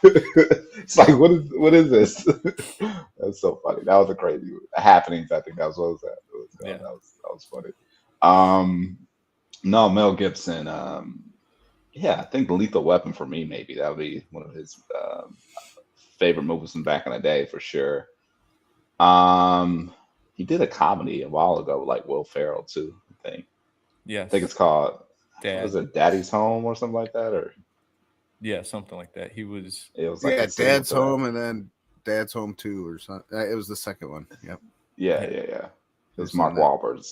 It's like, what is this? That's so funny. That was a crazy happenings. I think that was what was that? That was funny. No, Mel Gibson. I think Lethal Weapon for me, maybe that would be one of his favorite movies from back in the day for sure. He did a comedy a while ago with like Will Ferrell too, I think. Yeah. I think it's called Dad. Was it Daddy's Home or something like that? Or something like that. It was like Dad's Home and then Dad's Home 2 or something. It was the second one. Yep. Yeah. It was Mark Wahlberg's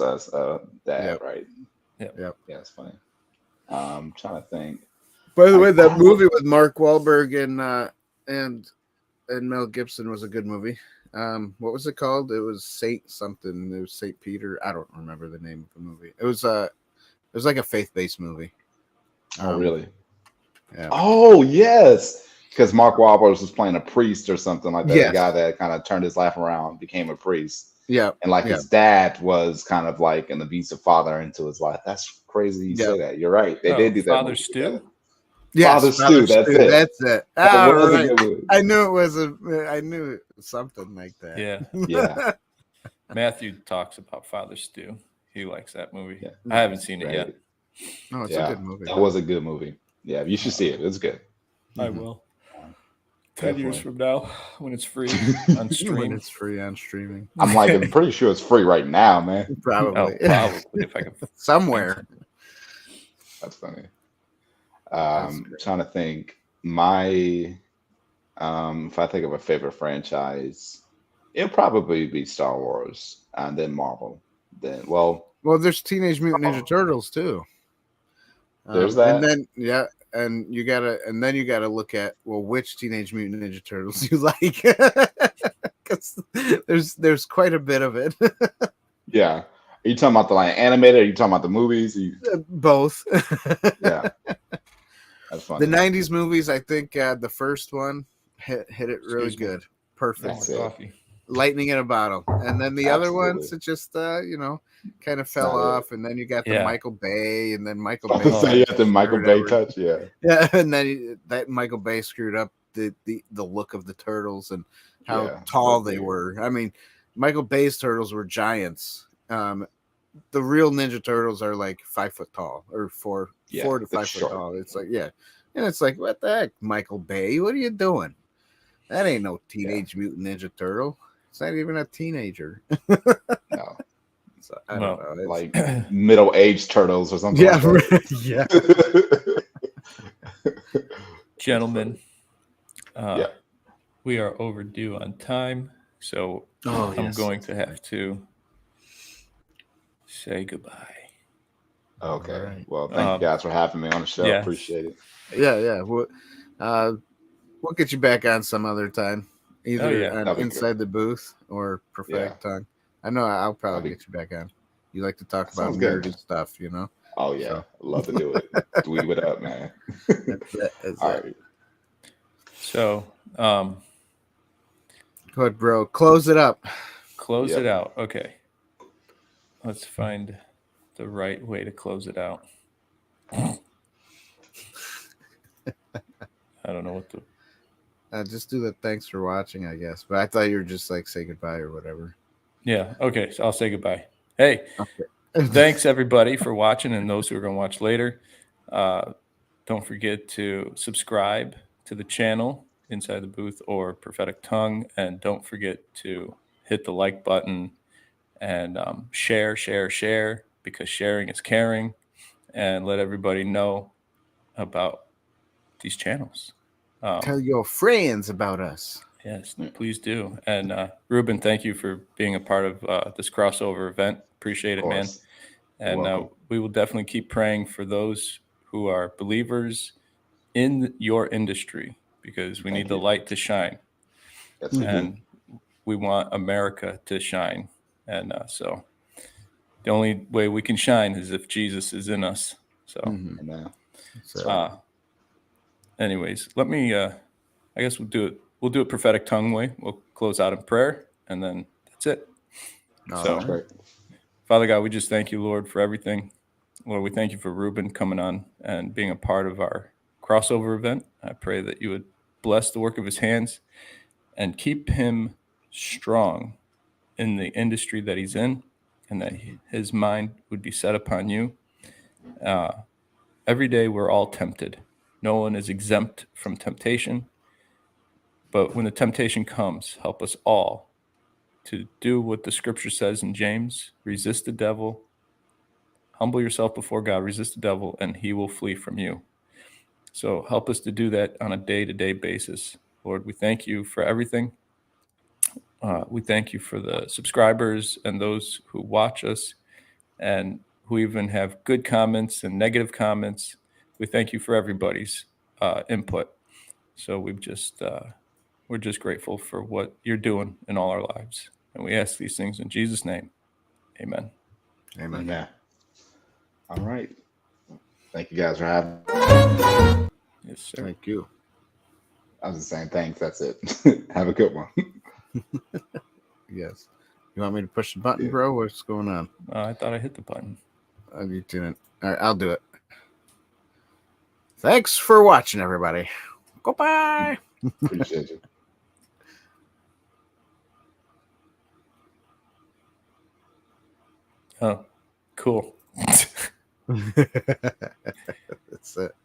dad, right? Yep. Yeah, it's funny. I'm trying to think. By the way, that movie with Mark Wahlberg and Mel Gibson was a good movie. What was it called? It was Saint something. It was Saint Peter. I don't remember the name of the movie. It was like a faith-based movie. Oh, really? Yeah. Oh, yes. Because Mark Wahlberg was playing a priest or something like that. Yes. A guy that kind of turned his life around, became a priest. Yeah. And his dad was kind of like an abusive father into his life. That's crazy you say that. You're right. They did do that. Father Stu? Yes, Father Stew, that's it. That's it. That All was a right. good movie. I knew it was I knew it was something like that. Yeah. Yeah, Matthew talks about Father Stew. He likes that movie. yeah. I haven't seen it Great. yet. No, it's a Yeah, good movie. that was a good movie. Yeah, you should see it. It's good. I Mhm. will. 10 years Definitely. from now, when it's free on When stream. it's free on streaming, I'm pretty sure it's free right now, man. probably. Probably if I can. Somewhere. That's funny. That's great. Trying to think. My if I think of a favorite franchise, it'll probably be Star Wars and then Marvel. Then well, Well, there's Teenage Mutant Ninja Turtles too. there's And that. then and then you gotta look at which Teenage Mutant Ninja Turtles you like, because there's quite a bit of it. Yeah. Are you talking about the like animated? Are you talking about the movies? Both. Yeah, that's The funny. '90s movies, I think the first one hit it really Excuse me. good, perfect, That's it. Coffee. lightning in a bottle. And then the other Absolutely. ones, it just kind of It's fell not it. off. And then you got the Yeah. Michael Bay, and then Michael I Bay. was gonna say you have the Michael screwed Bay everything. touch. Yeah. Yeah, and then that Michael Bay screwed up the look of the turtles and how Yeah, tall look they weird. were. I mean, Michael Bay's turtles were giants. The real Ninja Turtles are like 5 foot tall, or four Yeah, 4 to they're 5 foot short. tall. It's like, yeah, and it's like, what the heck, Michael Bay? What are you doing? That ain't no Teenage Mutant Ninja Turtle. It's not even a teenager. No, So I Well, don't know. like middle-aged turtles or something Yeah, like that. yeah. Gentlemen, Yeah. we are overdue on time, so Oh, I'm yes. going to have to say goodbye. Okay. All right. Well, thank you guys for having me on the show. yes. Appreciate it. Yeah. We'll get you back on some other time, either yeah. on That'd be Inside the Booth or Prophetic Tongue. I know I'll probably That'd get you back on. You like to talk That about sounds good, nerdy man. stuff, you know? Oh yeah, So. love to do it. Dweeb it up, man. That's All it. right. So, Go ahead, bro. Close it up. close Yep. it out. Okay. Let's find the right way to close it out. I don't know what to. Just do the thanks for watching, I guess. But I thought you were just like say goodbye or whatever. Yeah. Okay. So I'll say goodbye. Hey, Okay. thanks everybody for watching, and those who are going to watch later. Don't forget to subscribe to the channel Inside the Booth or Prophetic Tongue, and don't forget to hit the like button and share, because sharing is caring, and let everybody know about these channels. Tell your friends about us. Yes, please do. And Ruben, thank you for being a part of this crossover event. Appreciate Of it, man. course. And Welcome. we will definitely keep praying for those who are believers in your industry, because we Thank need the you. light to shine, Yes, we do. and we want America to shine. And so the only way we can shine is if Jesus is in us. So, Amen. So, anyways, let me. I guess we'll do it. We'll do it prophetic tongue way. We'll close out in prayer, and then that's it. all So, Sounds great. Father God, we just thank you, Lord, for everything. Lord, we thank you for Ruben coming on and being a part of our crossover event. I pray that you would bless the work of his hands and keep him strong in the industry that he's in, and that his mind would be set upon you. Every day we're all tempted. No one is exempt from temptation. But when the temptation comes, help us all to do what the scripture says in James: resist the devil, humble yourself before God, resist the devil, and he will flee from you. So help us to do that on a day-to-day basis. Lord, we thank you for everything. We thank you for the subscribers and those who watch us and who even have good comments and negative comments. We thank you for everybody's input. So we're just grateful for what you're doing in all our lives. And we ask these things in Jesus' name. Amen. amen. Amen. All right. Thank you guys for having me. Yes, sir. Thank you. I was just saying thanks. That's it. Have a good one. Yes. You want me to push the button, Yeah. bro? What's going on? I thought I hit the button. You didn't. All right, I'll do it. Thanks for watching, everybody. Goodbye. Appreciate you. Oh, cool. That's it.